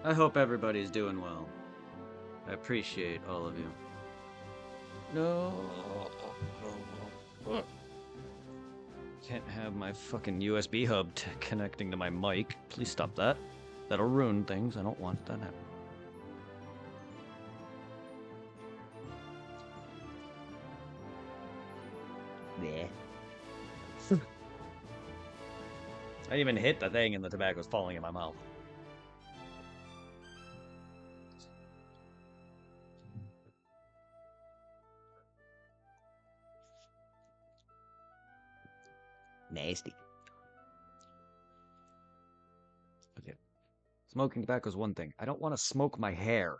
I hope everybody's doing well. I appreciate all of you. No. Can't have my fucking USB hub connecting to my mic. Please stop that. That'll ruin things. I don't want that happening. Yeah. I even hit the thing and the tobacco's falling in my mouth. Nasty. Okay. Smoking tobacco is one thing. I don't want to smoke my hair.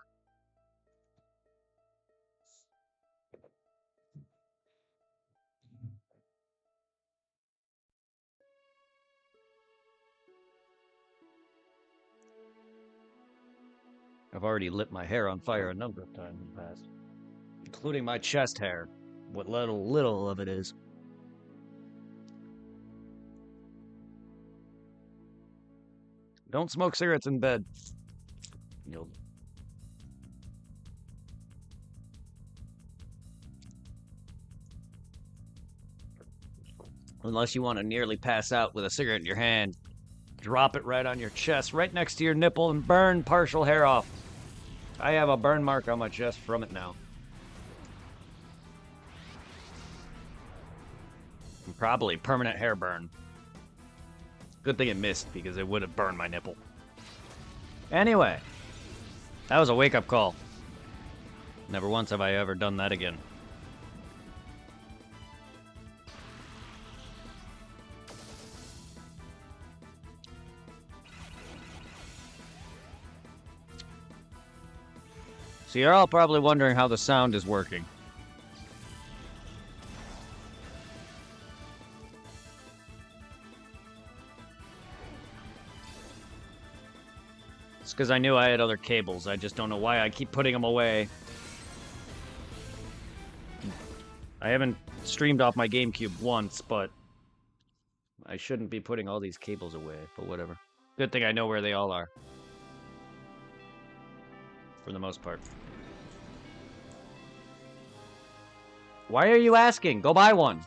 I've already lit my hair on fire a number of times in the past, including my chest hair. What little of it is. Don't smoke cigarettes in bed. You'll... Unless you want to nearly pass out with a cigarette in your hand, drop it right on your chest, right next to your nipple, and burn partial hair off. I have a burn mark on my chest from it now. Probably permanent hair burn. Good thing it missed, because it would have burned my nipple. Anyway, that was a wake-up call. Never once have I ever done that again. So you're all probably wondering how the sound is working. It's because I knew I had other cables. I just don't know why I keep putting them away. I haven't streamed off my GameCube once, but I shouldn't be putting all these cables away, but whatever. Good thing I know where they all are. For the most part. Why are you asking? Go buy one.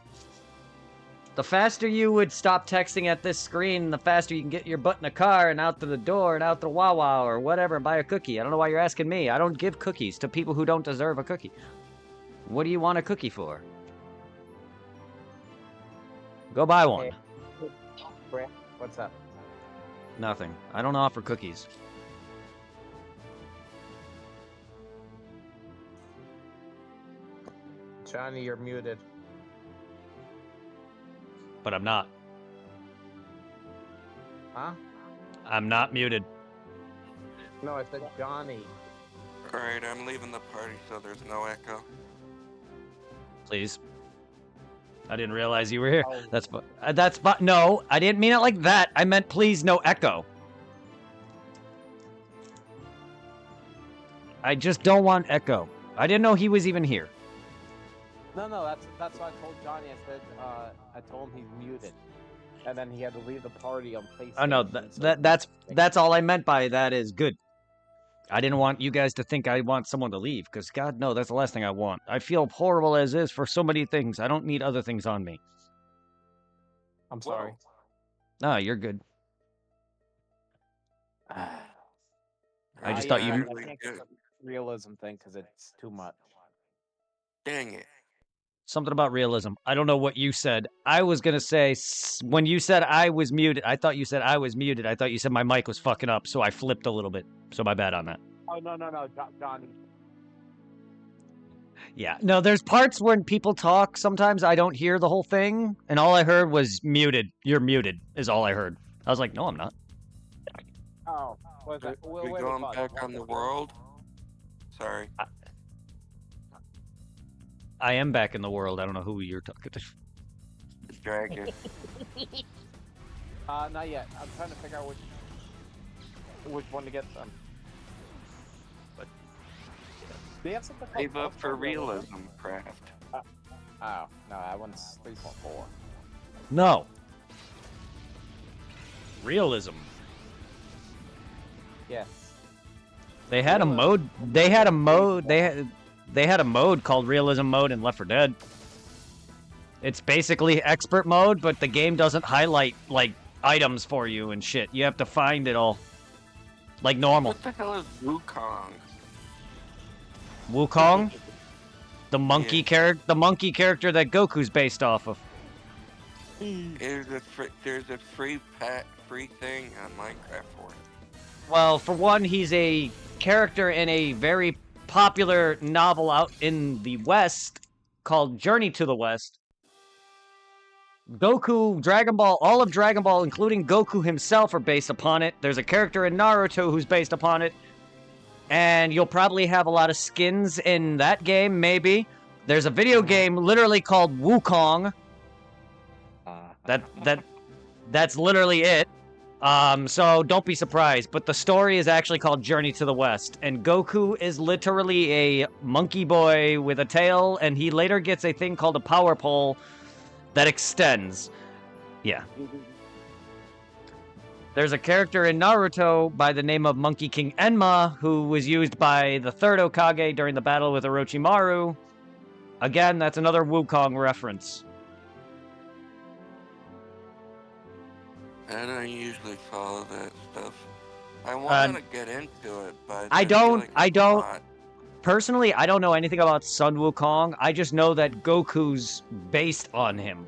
The faster you would stop texting at this screen, the faster you can get your butt in a car and out to the door and out to Wawa or whatever and buy a cookie. I don't know why you're asking me. I don't give cookies to people who don't deserve a cookie. What do you want a cookie for? Go buy one. Hey, what's up? Nothing. I don't offer cookies. Johnny, you're muted. But I'm not. Huh? I'm not muted. No, I said Johnny. Alright, I'm leaving the party so there's no echo. Please. I didn't realize you were here. Oh. That's no, I didn't mean it like that. I meant please no echo. I just don't want echo. I didn't know he was even here. No, that's what I told Johnny. I said I told him he's muted, and then he had to leave the party on PlayStation. Oh no, that's all I meant by that is good. I didn't want you guys to think I want someone to leave, because God, no, that's the last thing I want. I feel horrible as is for so many things. I don't need other things on me. I'm sorry. No, you're good. I just thought you... I can't get the realism thing because it's too much. Dang it. Something about realism. I don't know what you said. I was going to say, when you said I was muted, I thought you said I was muted. I thought you said my mic was fucking up, so I flipped a little bit. So my bad on that. Oh, no, Johnny. Yeah. No, there's parts when people talk, sometimes I don't hear the whole thing, and all I heard was muted. You're muted, is all I heard. I was like, no, I'm not. Oh, what's that? We going back on the world? Sorry. I am back in the world. I don't know who you're talking to. Dragon. Not yet. I'm trying to figure out which one to get them. But they have something Save up for realism, Craft. Oh, no, that one's 3.4. no. Realism. Yes. They had a mode. They had a mode. They had a mode called Realism Mode in Left 4 Dead. It's basically expert mode, but the game doesn't highlight like items for you and shit. You have to find it all, like normal. What the hell is Wukong? Wukong, the monkey character, that Goku's based off of. There's a free thing on Minecraft for it. Well, for one, he's a character in a very popular novel out in the West called Journey to the West. Goku, Dragon Ball, all of Dragon Ball, including Goku himself, are based upon it. There's a character in Naruto who's based upon it. And you'll probably have a lot of skins in that game, maybe. There's a video game literally called Wukong. That's literally it. So don't be surprised. But the story is actually called Journey to the West. And Goku is literally a monkey boy with a tail. And he later gets a thing called a power pole that extends. Yeah. There's a character in Naruto by the name of Monkey King Enma, who was used by the third Hokage during the battle with Orochimaru. Again, that's another Wukong reference. I don't usually follow that stuff. I want to get into it, but I don't. Personally, I don't know anything about Sun Wukong. I just know that Goku's based on him.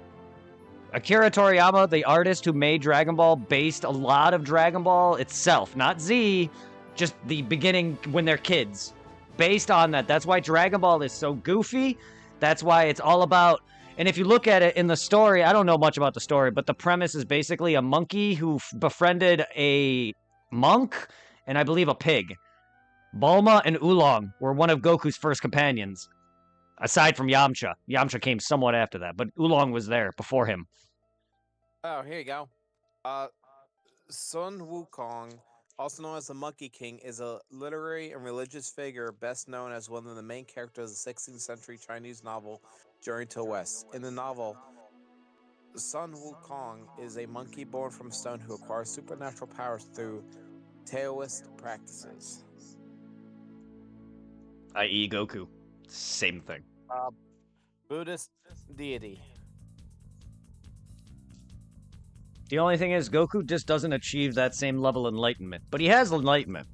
Akira Toriyama, the artist who made Dragon Ball, based a lot of Dragon Ball itself, not Z, just the beginning when they're kids. Based on that. That's why Dragon Ball is so goofy. That's why it's all about... And if you look at it in the story, I don't know much about the story, but the premise is basically a monkey who befriended a monk and I believe a pig. Bulma and Oolong were one of Goku's first companions. Aside from Yamcha. Yamcha came somewhat after that, but Oolong was there before him. Oh, here you go. Sun Wukong, also known as the Monkey King, is a literary and religious figure best known as one of the main characters of the 16th century Chinese novel Journey to the West. In the novel, Sun Wukong is a monkey born from stone who acquires supernatural powers through Taoist practices. I.e. Goku. Same thing. Buddhist deity. The only thing is, Goku just doesn't achieve that same level of enlightenment. But he has enlightenment.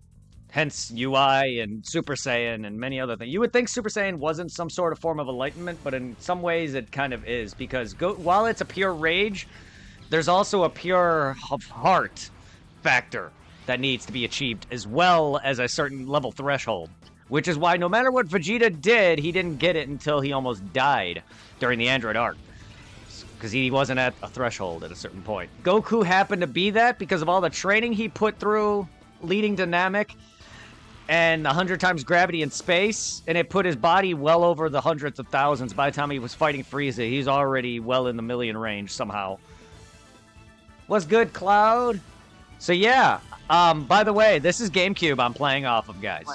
Hence UI and Super Saiyan and many other things. You would think Super Saiyan wasn't some sort of form of enlightenment, but in some ways it kind of is. Because while it's a pure rage, there's also a pure heart factor that needs to be achieved, as well as a certain level threshold. Which is why no matter what Vegeta did, he didn't get it until he almost died during the Android arc. Because he wasn't at a threshold at a certain point. Goku happened to be that because of all the training he put through leading to Namek and 100 times gravity in space, and it put his body well over the hundreds of thousands. By the time he was fighting Frieza, he's already well in the million range somehow. What's good, Cloud? So yeah, by the way, this is GameCube I'm playing off of, guys.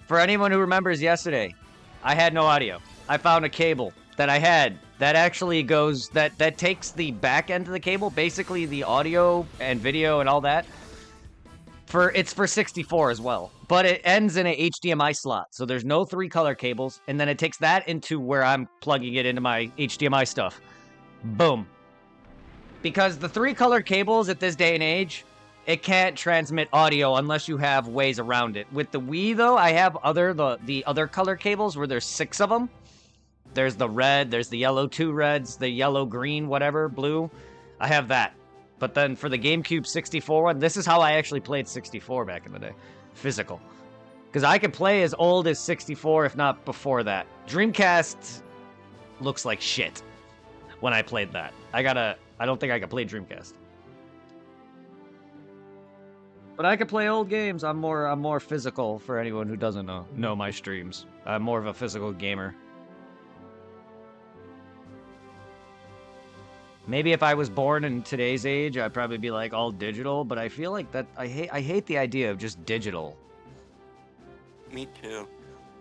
For anyone who remembers yesterday, I had no audio. I found a cable that I had that actually goes, that takes the back end of the cable, basically the audio and video and all that. It's for 64 as well, but it ends in a HDMI slot, so there's no 3-color cables, and then it takes that into where I'm plugging it into my HDMI stuff. Boom. Because the 3-color cables at this day and age, it can't transmit audio unless you have ways around it. With the Wii, though, I have the other color cables where there's 6 of them. There's the red, there's the yellow, 2 reds, the yellow, green, whatever, blue. I have that. But then for the GameCube 64 one, this is how I actually played 64 back in the day. Physical. Because I could play as old as 64, if not before that. Dreamcast looks like shit when I played that. I don't think I could play Dreamcast. But I could play old games. I'm more physical for anyone who doesn't know my streams. I'm more of a physical gamer. Maybe if I was born in today's age, I'd probably be like all digital, but I feel like that I hate the idea of just digital. Me too.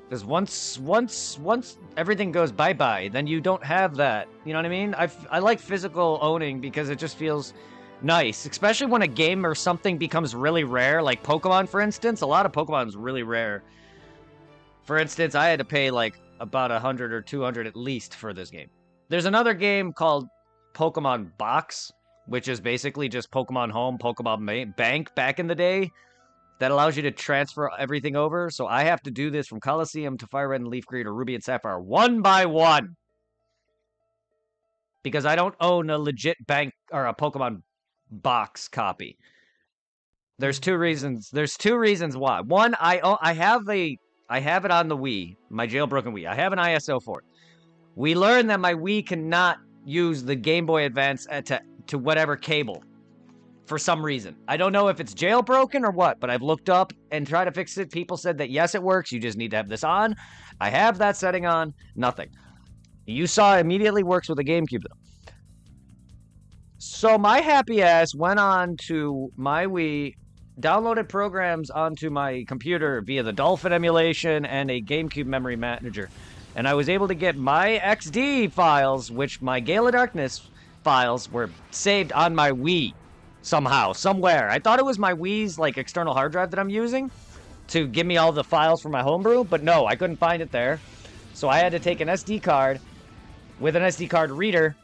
Because once everything goes bye-bye, then you don't have that. You know what I mean? I like physical owning because it just feels... nice, especially when a game or something becomes really rare, like Pokemon, for instance. A lot of Pokemon is really rare. For instance, I had to pay like about 100 or 200 at least for this game. There's another game called Pokemon Box, which is basically just Pokemon Home, Pokemon Bank back in the day, that allows you to transfer everything over. So I have to do this from Coliseum to Fire Red and Leaf Green or Ruby and Sapphire one by one. Because I don't own a legit bank or a Pokemon Box copy. There's two reasons. There's two reasons why. One, I have it on the Wii, my jailbroken Wii. I have an ISO for it. We learned that my Wii cannot use the Game Boy Advance to whatever cable for some reason. I don't know if it's jailbroken or what, but I've looked up and tried to fix it. People said that yes, it works. You just need to have this on. I have that setting on. Nothing. You saw it immediately works with the GameCube though. So my happy ass went on to my Wii, downloaded programs onto my computer via the Dolphin emulation and a GameCube memory manager. And I was able to get my XD files, which my Gale of Darkness files were saved on my Wii somehow, somewhere. I thought it was my Wii's like external hard drive that I'm using to give me all the files from my homebrew, but no, I couldn't find it there. So I had to take an SD card with an SD card reader.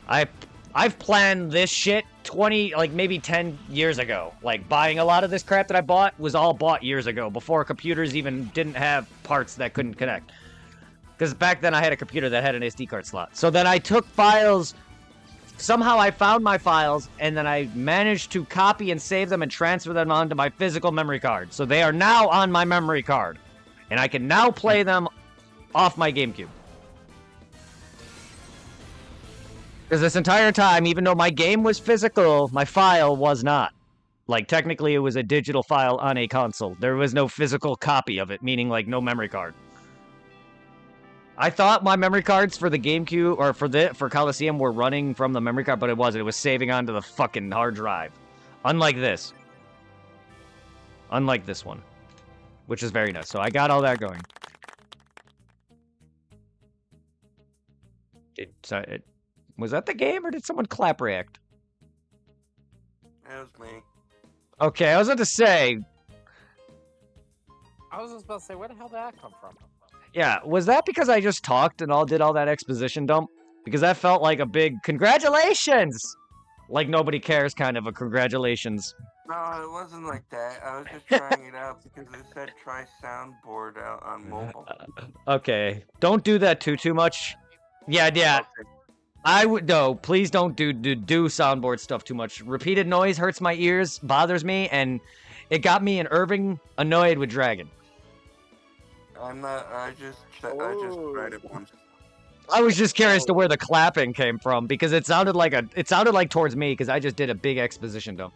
I've planned this shit 20, like maybe 10 years ago. Like buying a lot of this crap that I bought was all bought years ago, before computers even didn't have parts that couldn't connect. Because back then I had a computer that had an SD card slot. So then I took files, somehow I found my files, and then I managed to copy and save them and transfer them onto my physical memory card. So they are now on my memory card. And I can now play them off my GameCube. Because this entire time, even though my game was physical, my file was not. Like, technically, it was a digital file on a console. There was no physical copy of it, meaning, like, no memory card. I thought my memory cards for the GameCube, or for Coliseum, were running from the memory card, but it wasn't. It was saving onto the fucking hard drive. Unlike this. Unlike this one. Which is very nice. So I got all that going. Was that the game, or did someone clap react? It was me. Okay, I was about to say... I was just about to say, where the hell did that come from? Yeah, was that because I just talked and did all that exposition dump? Because that felt like a big congratulations! Like nobody cares kind of a congratulations. No, it wasn't like that. I was just trying it out because it said try soundboard out on mobile. Okay, don't do that too much. Yeah. Okay. I would no. Please don't do soundboard stuff too much. Repeated noise hurts my ears, bothers me, and it got me and Irving annoyed with Dragon. I'm not. I just tried it once. I was just curious to where the clapping came from because it sounded like towards me because I just did a big exposition dump.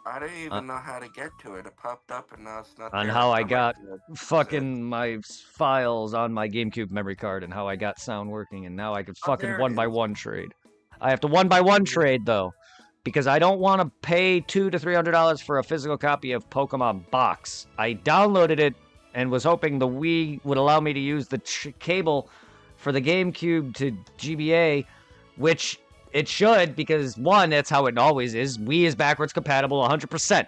I didn't even know how to get to it. It popped up and now it's not on there. how I got fucking my files on my GameCube memory card and how I got sound working, and now I could fucking 1x1 trade. I have to 1x1 trade though, because I don't want to pay $200 to $300 for a physical copy of Pokemon Box. I downloaded it and was hoping the Wii would allow me to use the cable for the GameCube to GBA, which it should, because one, that's how it always is. Wii is backwards compatible 100%,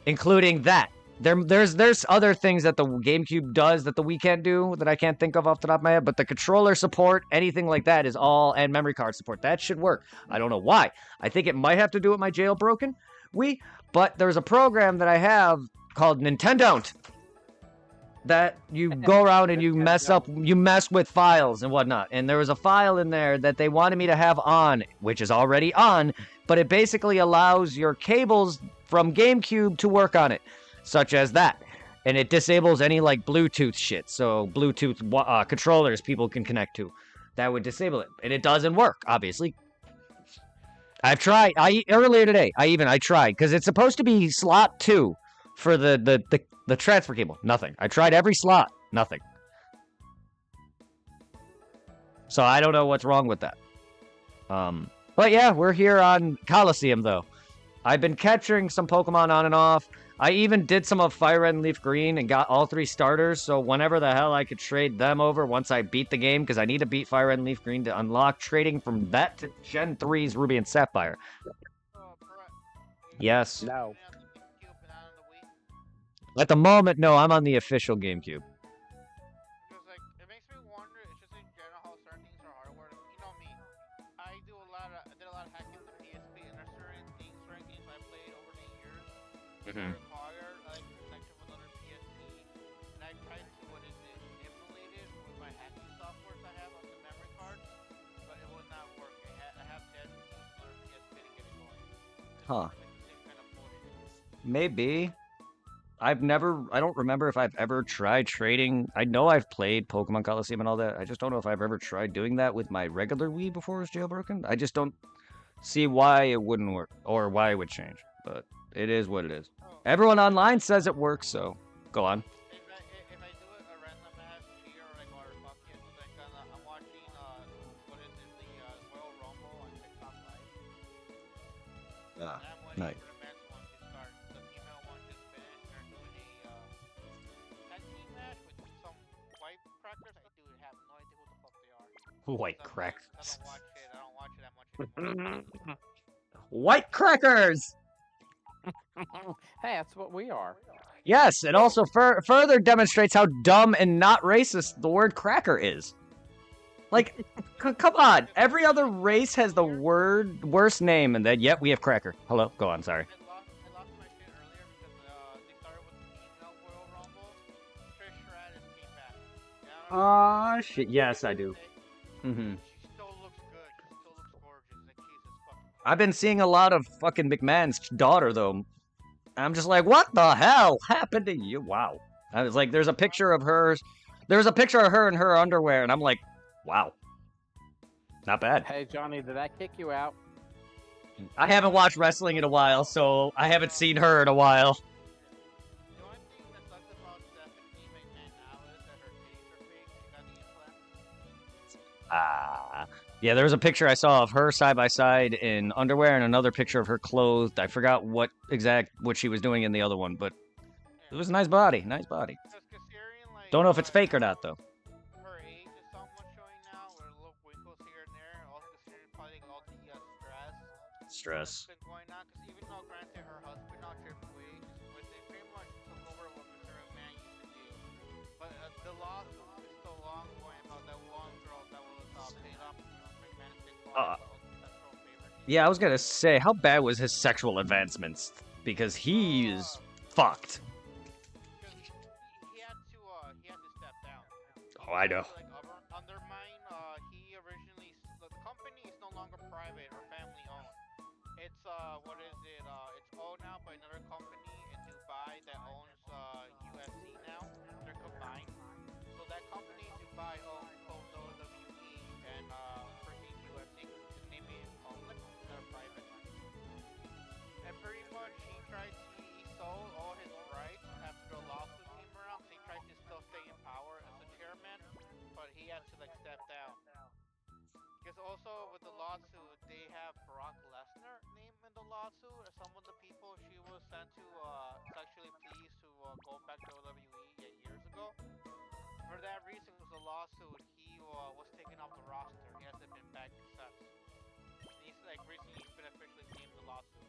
including that. There's other things that the GameCube does that the Wii can't do that I can't think of off the top of my head, but the controller support, anything like that is all, and memory card support. That should work. I don't know why. I think it might have to do with my jailbroken Wii, but there's a program that I have called Nintendo that you go around and you mess with files and whatnot. And there was a file in there that they wanted me to have on, which is already on, but it basically allows your cables from GameCube to work on it, such as that. And it disables any like Bluetooth shit. So Bluetooth controllers people can connect to. That would disable it. And it doesn't work, obviously. I've tried. Earlier today, I tried, because it's supposed to be slot 2 for the transfer cable. Nothing. I tried every slot. Nothing. So I don't know what's wrong with that. But yeah, we're here on Coliseum though. I've been capturing some Pokemon on and off. I even did some of Fire Red and Leaf Green and got all 3 starters, so whenever the hell I could trade them over once I beat the game, because I need to beat Fire Red and Leaf Green to unlock trading from that to Gen 3's Ruby and Sapphire. Yes. No. At the moment, no, I'm on the official GameCube. Because like it makes me wonder. It's just in general how certain things are hardware. You know me. I did a lot of hacking the PSP, and there's certain games I played over the years that require like connection with another PSP, and I tried to emulate it with my hacking software I have on the memory cards, but it would not work. I have to use another PSP to get it going. Huh. Like the same kind of bullshit. Maybe. I don't remember if I've ever tried trading. I know I've played Pokemon Coliseum and all that. I just don't know if I've ever tried doing that with my regular Wii before it was jailbroken. I just don't see why it wouldn't work or why it would change. But it is what it is. Oh. Everyone online says it works, so go on. If I do it a random ass cheer or like or fuck it, like I'm watching what is it, the Royal Rumble on TikTok Live. Ah, And I'm waiting nice. for the men's one to start. The female one just finished. They're doing a tag team match with some white crackers. I do have no idea who the fuck they are. White I crackers. don't watch it. I don't watch it that much anymore. White crackers! Hey, that's what we are. Yes, it also further demonstrates how dumb and not racist the word cracker is. Like, come on. Every other race has the worst name, and then yet we have cracker. Hello? Go on, sorry. I lost my shit earlier because they started with the female Royal Rumble. Trish Stratus came back. Aw, shit. Yes, I do. Mm-hmm. She still looks good. She still looks gorgeous. Like, Jesus fucking. I've been seeing a lot of fucking McMahon's daughter, though. I'm just like, what the hell happened to you? Wow. I was like, there's a picture of her. There's a picture of her in her underwear, and I'm like, wow. Not bad. Hey, Johnny, did that kick you out? I haven't watched wrestling in a while, so I haven't seen her in a while. The only thing that sucks about Stephanie McMahon now is that her titties are fake. She got the implants. Yeah, there was a picture I saw of her side by side in underwear and another picture of her clothed. I forgot what she was doing in the other one, but it was a nice body, nice body. Considering, like, Don't know if it's fake or not, though. her age is somewhat showing now, with little wrinkles here and there. Also considering probably all the stress that's been going on. Because even though, granted, her husband now Triple H they pretty much took over what Mr. McMahon used to do. But the lawsuit is still long going about that one girl that was paid off McMahon's big sexual favor. Yeah, I was gonna say, how bad was his sexual advancements? Because he's fucked. He had to step down. Oh, I know. Like undermine. He originally the company is no longer private or family owned. It's what is it? It's owned now by another company in Dubai that owns UFC now. They're combined. So that company in Dubai owns both WWE and freaking UFC. The name is public, not private. And pretty much he sold all his rights after the lawsuit came around. So he tried to still stay in power as a chairman, but he had to like step down. Because also with the lawsuit, they have Brock Lesnar named in the lawsuit as some of the people she was sent to sexually pleased to go back to WWE 8 years ago. For that reason, with the lawsuit, he was taken off the roster. He hasn't been back since. He's like recently been officially named the lawsuit.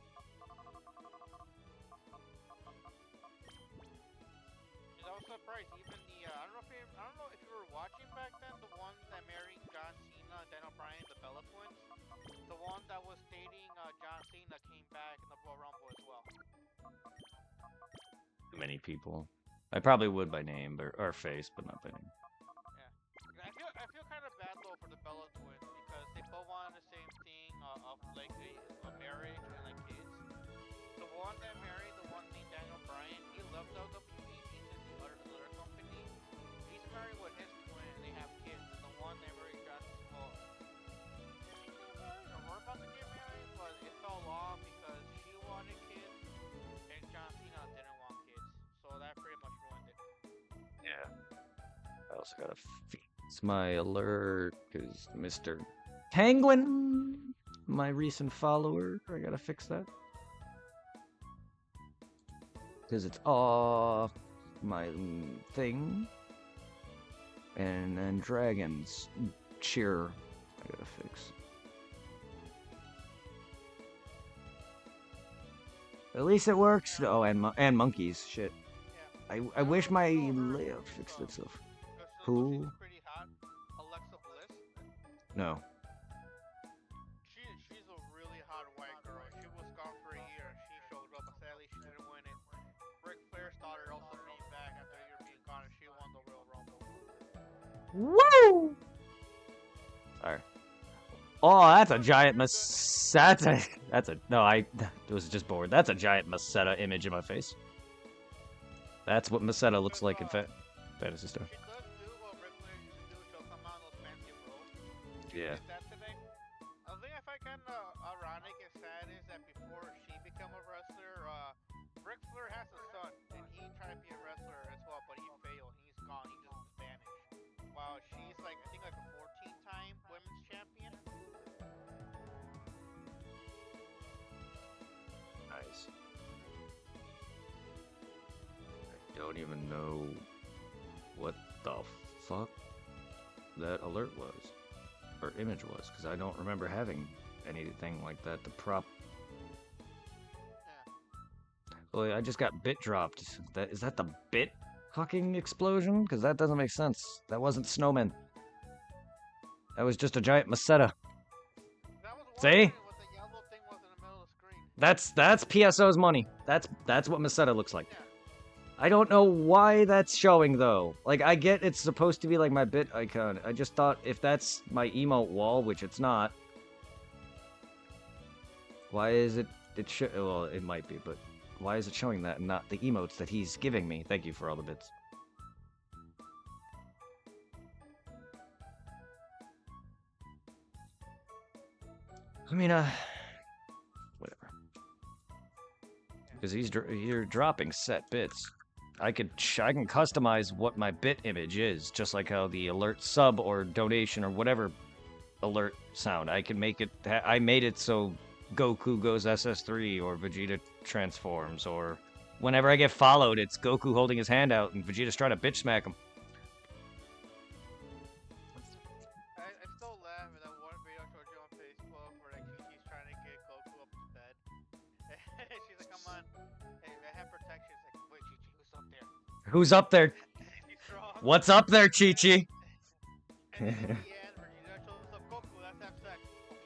And I was surprised. Even the I don't know if you were watching back then. The one that married John Cena, Daniel Bryan, the Bella twins. The one that was dating John Cena came back in the Royal Rumble as well. Too many people. I probably would by name or face, but not by name. Yeah. I feel kind of bad though for the Bella twins because they both wanted the same thing of like a marriage and like kids. The one that married the one named Daniel Bryan, he left WWE into the other company. He's married with his twin and they have kids. And the one that married John Cena, we're about to get married, but it fell off because she wanted kids and John Cena didn't want kids. So that pretty much ruined it. Yeah. I also gotta fix my alert because Mr. Penguin, my recent follower, I gotta fix that. Because it's off my thing. And then dragons. Cheer. I gotta fix. At least it works. Oh, and monkeys. Shit. Yeah. I wish my know her layout fixed itself. She's Who? pretty hot. Alexa Bliss. No. She's a really hot white girl. She was gone for a year. She showed up, but sadly she didn't win it. Ric Flair's daughter also came back after a year being gone, and she won the Royal Rumble. Woo! Sorry. Oh, that's a giant no, I was just bored. That's a giant Masetta image in my face. That's what Masetta looks like in Fantasy Star. She does do what Ric Flair used to do. She'll come out in those fancy robes. Yeah. Did that today. I think I find kind of ironic and sad is that before she became a wrestler, Ric Flair has a son, and he tried to be a wrestler as well, but he failed. He's gone. He just vanished. While she's like, I think like a 14-time women's champion. Nice. I don't even know what the fuck that alert was. Or image was, because I don't remember having anything like that. The prop. Yeah. Well, I just got bit dropped. Is that the bit fucking explosion? Because that doesn't make sense. That wasn't snowman. That was just a giant Masetta. That was See? what the yellow thing was in the middle of the screen. That's PSO's money. That's what Masetta looks like. Yeah. I don't know why that's showing though. Like I get it's supposed to be like my bit icon. I just thought if that's my emote wall, which it's not. Why is it well, it might be, but why is it showing that and not the emotes that he's giving me? Thank you for all the bits. I mean, whatever. Because you're dropping set bits. I can customize what my bit image is, just like how the alert sub or donation or whatever alert sound. I can make it. I made it so Goku goes SS3 or Vegeta transforms, or whenever I get followed, it's Goku holding his hand out and Vegeta's trying to bitch smack him. I still laugh at that one video I showed you on Facebook where like she's trying to get Goku up to bed. She's like, come on. Hey, I have protection. It's like, wait, Chi-Chi, who's up there? Who's up there? He's strong. What's up there, Chi-Chi? And then in the end, Vegeta shows up, Goku, let's have sex. Okay,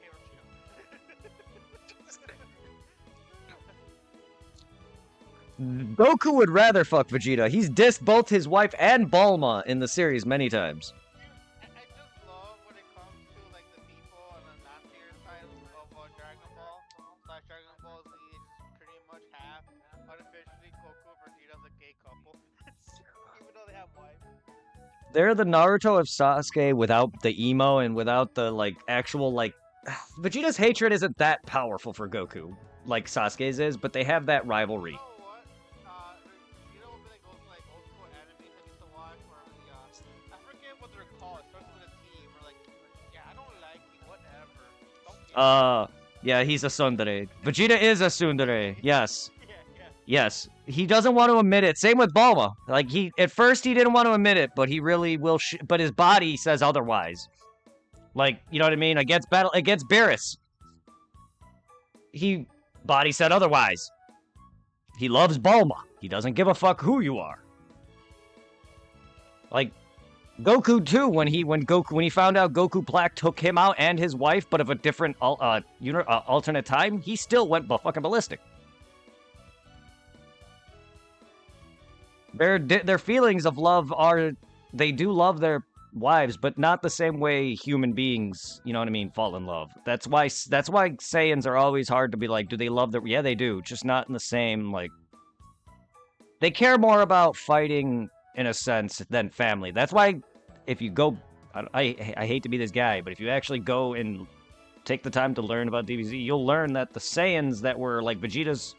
Vegeta. Goku would rather fuck Vegeta. He's dissed both his wife and Bulma in the series many times. I just love when it comes to like the people on the non-tier side of Dragon Ball / Dragon Ball Z. It's pretty much half unofficially Goku and Vegeta's a gay couple, even though they have wives. They're the Naruto of Sasuke without the emo and without the like actual like. Vegeta's hatred isn't that powerful for Goku, like Sasuke's is, but they have that rivalry. You know what? You know what? Like old school animes I used to watch where I forget what they're called. It starts with a T. We're like, yeah, I don't like you. Whatever. Don't get Yeah, he's a tsundere. Vegeta is a tsundere. Yes. yeah. Yes. He doesn't want to admit it. Same with Bulma. Like at first he didn't want to admit it, but he really will. But his body says otherwise. Like, you know what I mean? Against Beerus. Body said otherwise. He loves Bulma. He doesn't give a fuck who you are. Like Goku too. When he found out Goku Black took him out and his wife, but of a different alternate time, he still went fucking ballistic. Their feelings of love they do love their wives, but not the same way human beings, you know what I mean, fall in love. That's why Saiyans are always hard to be like, do they love their... Yeah, they do, just not in the same, like... They care more about fighting, in a sense, than family. That's why, if you go... I hate to be this guy, but if you actually go and take the time to learn about DBZ, you'll learn that the Saiyans that were, like, Vegeta's...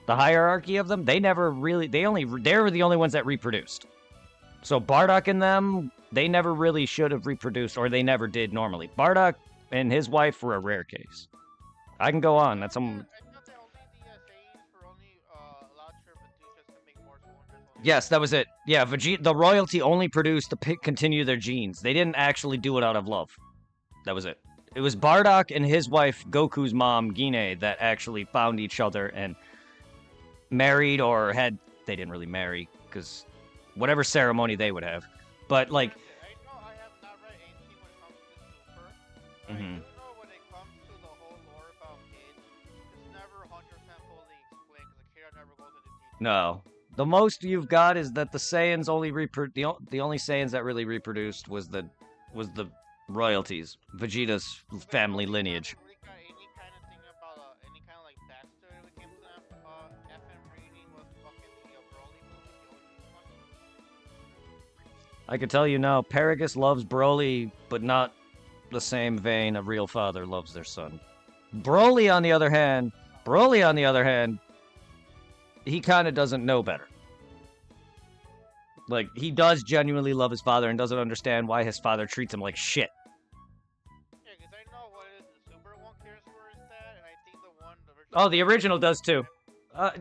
The hierarchy of them, they never really... They were the only ones that reproduced. So Bardock and them, they never really should have reproduced, or they never did normally. Bardock and his wife were a rare case. I can go on. That's some. I thought that only the Saiyans were only allowed to reproduce just Yes, that was it. Yeah, Vegeta. The royalty only produced to continue their genes. They didn't actually do it out of love. That was it. It was Bardock and his wife, Goku's mom, Gine, that actually found each other and married or had. They didn't really marry because whatever ceremony they would have. But like. I know I have not read anything when it comes to Super, but I Mhm. do know when it comes to the whole lore about kids, it's never 100% fully explained because Akira never goes into detail. No. The most you've got is that the Saiyans only the only Saiyans that really reproduced was the royalties, Vegeta's family lineage. Really got any kind of thing about any kind of like backstory when it came to that FM reading was fucking the Broly movie, the OG one. I can tell you now, Paragus loves Broly, but not the same vein a real father loves their son. Broly, on the other hand, he kind of doesn't know better. Like, he does genuinely love his father and doesn't understand why his father treats him like shit. Yeah, because I know what is the Super one cares for his dad, and I think the one the original. Oh, the original does too.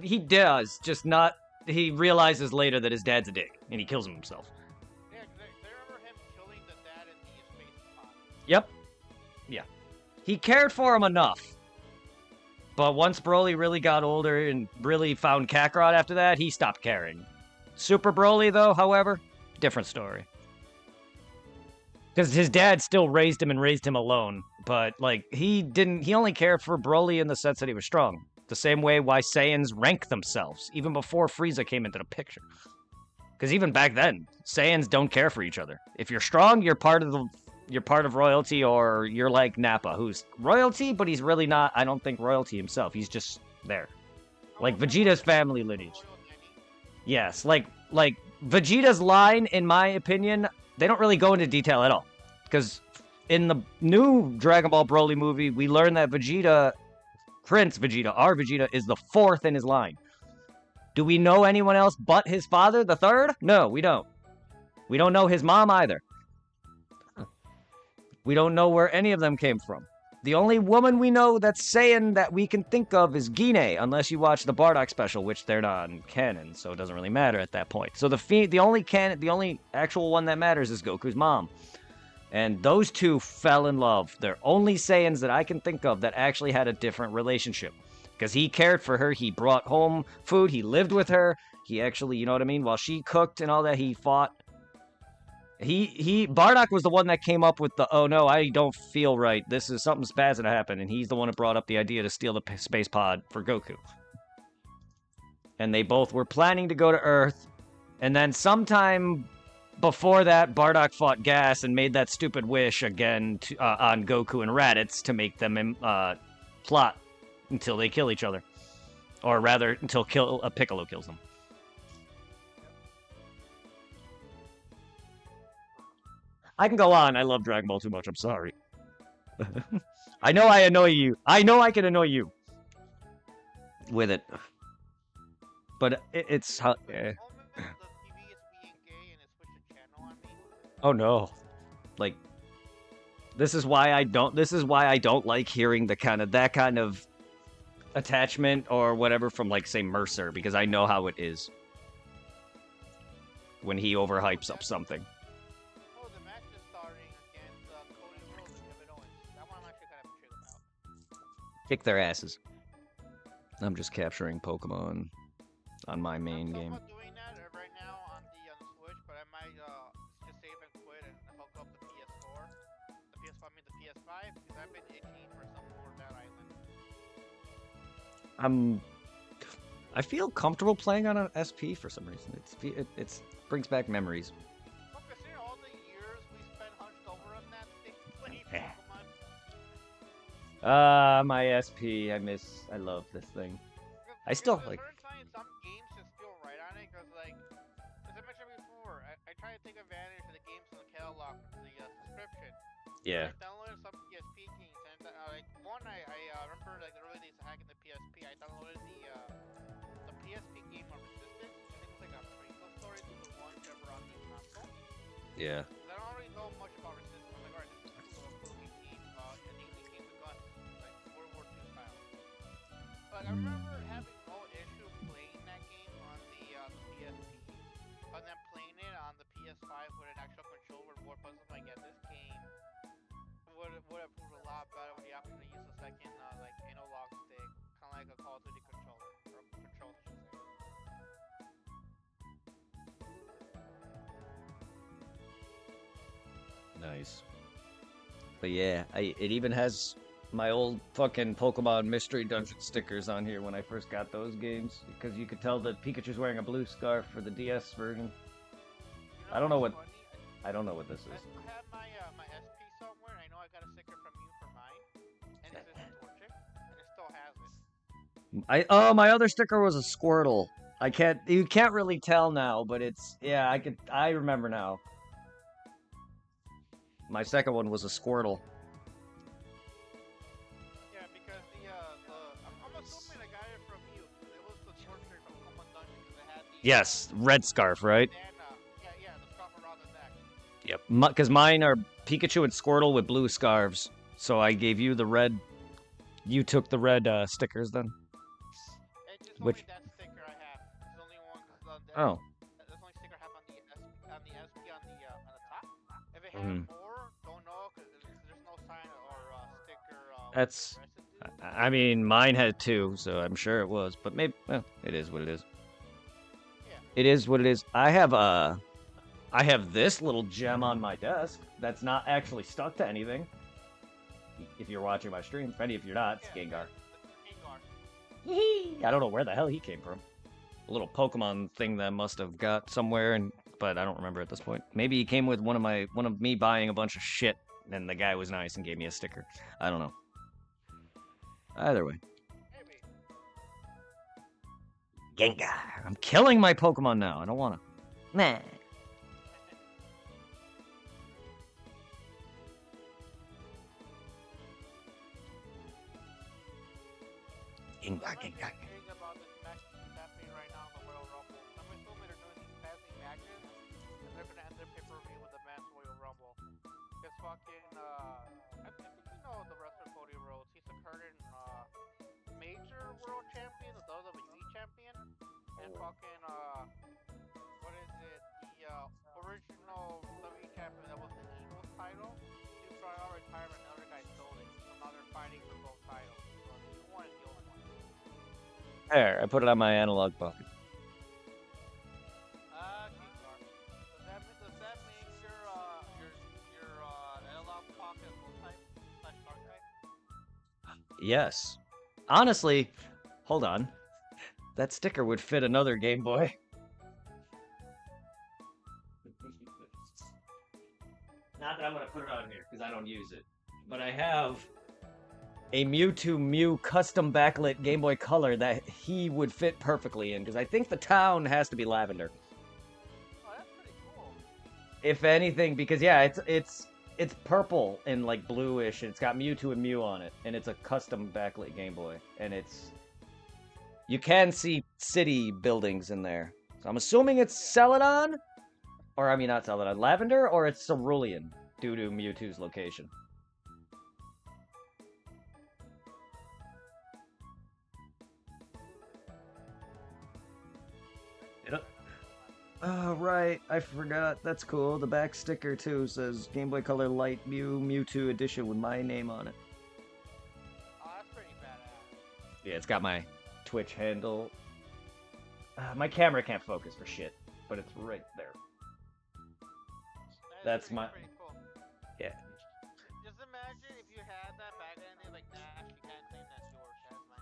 He does, just not. He realizes later that his dad's a dick, and he kills himself. Yeah, because I remember him killing the dad in the space pod. Yep. Yeah. He cared for him enough. But once Broly really got older and really found Kakarot after that, he stopped caring. Super Broly, though, however, different story. Because his dad still raised him and raised him alone. But, like, he only cared for Broly in the sense that he was strong. The same way why Saiyans rank themselves, even before Frieza came into the picture. Because even back then, Saiyans don't care for each other. If you're strong, you're part of royalty, or you're like Nappa, who's royalty, but he's really not, I don't think, royalty himself. He's just there. Like Vegeta's family lineage. Yes, like Vegeta's line, in my opinion, they don't really go into detail at all. Because in the new Dragon Ball Broly movie, we learn that Vegeta, Prince Vegeta, our Vegeta, is the fourth in his line. Do we know anyone else but his father, the third? No, we don't. We don't know his mom either. We don't know where any of them came from. The only woman we know that's Saiyan that we can think of is Gine, unless you watch the Bardock special, which they're not in canon, so it doesn't really matter at that point. So the only actual one that matters is Goku's mom. And those two fell in love. They're only Saiyans that I can think of that actually had a different relationship. Because he cared for her, he brought home food, he lived with her, he actually, you know what I mean? While she cooked and all that, he fought. Bardock was the one that came up with the, oh no, I don't feel right, this is something's bad's gonna happen, and he's the one who brought up the idea to steal the space pod for Goku. And they both were planning to go to Earth, and then sometime before that, Bardock fought Gas and made that stupid wish again on Goku and Raditz to make them plot until they kill each other. Or rather, until Piccolo kills them. I can go on. I love Dragon Ball too much. I'm sorry. I know I annoy you. I know I can annoy you with it. But it's... Oh no. Like, this is why I don't like hearing that kind of attachment or whatever from, like, say, Mercer, because I know how it is when he overhypes up something. Oh, the match is starting against Cody Rhodes and Kevin Owens. That one I'm actually kind of intrigued about. Kick their asses. I'm just capturing Pokemon on my main game. I'm doing that right now on the Switch, but I might just save and quit and hook up the PS4. The PS5 because I've been itching for some more of that island. I feel comfortable playing on an SP for some reason. It brings back memories. Well, considering all the years we spent hunched over on that thing playing Pokemon. My SP. I love this thing. I still like. Some games just feel right on it because, like, as I mentioned before, I try to take advantage of the games in the catalog for the subscription. Yeah. I downloaded some PSP games, and like one I remember like the early days of hacking the PSP. I downloaded the PSP game of Resistance. I think it was like a prequel story to the one that were on the console. Yeah. I don't really know much about Resistance. I'm like, alright, this is a cool looking game. An alien game with guns, like World War II style. But I remember having no issue playing that game on the PSP. like a Call of Duty controller or controls, I should say. Nice. But yeah, it even has my old fucking Pokemon Mystery Dungeon stickers on here when I first got those games, because you could tell that Pikachu's wearing a blue scarf for the DS version. I don't know what I don't know what this is. I have my SP somewhere. And I know I got a sticker from you for mine, and it's this Torchic, and it still has it. Oh, my other sticker was a Squirtle. You can't really tell now, but I remember now. My second one was a Squirtle. Yeah, because I'm assuming I got it from you. It was the Torchic from Pokemon Dungeon because it had the Yes, red scarf, right? bandana. Yeah, the scarf around the neck. Yep. Because mine are Pikachu and Squirtle with blue scarves. So I gave you the red. You took the red stickers then. It's just Which- only that sticker I have. It's the only one. Oh. That's the only sticker I have on the SP on the top. If it had Mhm. more, don't know because there's no sign or sticker. That's- residue. I mean, mine had two, so I'm sure it was. But maybe, well, it is what it is. Yeah. It is what it is. I have this little gem on my desk that's not actually stuck to anything. If you're watching my stream, if you're not, it's Gengar. The Gengar. I don't know where the hell he came from. A little Pokemon thing that I must have got somewhere, but I don't remember at this point. Maybe he came with one of me buying a bunch of shit, and the guy was nice and gave me a sticker. I don't know. Either way. Maybe. Gengar. I'm killing my Pokemon now. I don't wanna. Nah. Gengar, Gengar. Thing about this match that's happening right now in the Royal Rumble. I'm assuming they're doing these passing matches, and they're gonna end their pay-per-view with the Men's Royal Rumble. Because fucking, I think you know the wrestler Cody Rhodes. He's the current major world champion, the WWE champion, and fucking what is it? The original WWE champion that was the Eagles title. He brought out retirement, and the other guy stole it. So now they're fighting for both titles. So the new one and the old one. There, I put it on my analog pocket. Gengar. Does that make your analog pocket full type / dark type? Yes. Honestly, hold on. That sticker would fit another Game Boy. Not that I'm gonna put it on here, because I don't use it. But I have a Mewtwo Mew custom backlit Game Boy Color that he would fit perfectly in, because I think the town has to be lavender. Oh, that's pretty cool. If anything, because yeah, it's purple and like bluish, and it's got Mewtwo and Mew on it, and it's a custom backlit Game Boy, and you can see city buildings in there. So I'm assuming it's Celadon, or I mean not Celadon, Lavender, or it's Cerulean due to Mewtwo's location. Oh, right. I forgot. That's cool. The back sticker, too, says Game Boy Color Light Mewtwo Edition with my name on it. Oh, that's pretty badass. Yeah, it's got my Twitch handle. My camera can't focus for shit, but it's right there. That's my- Pretty cool. Yeah. Just imagine if you had that back then, they're like, nah, you can't claim that's yours. That's my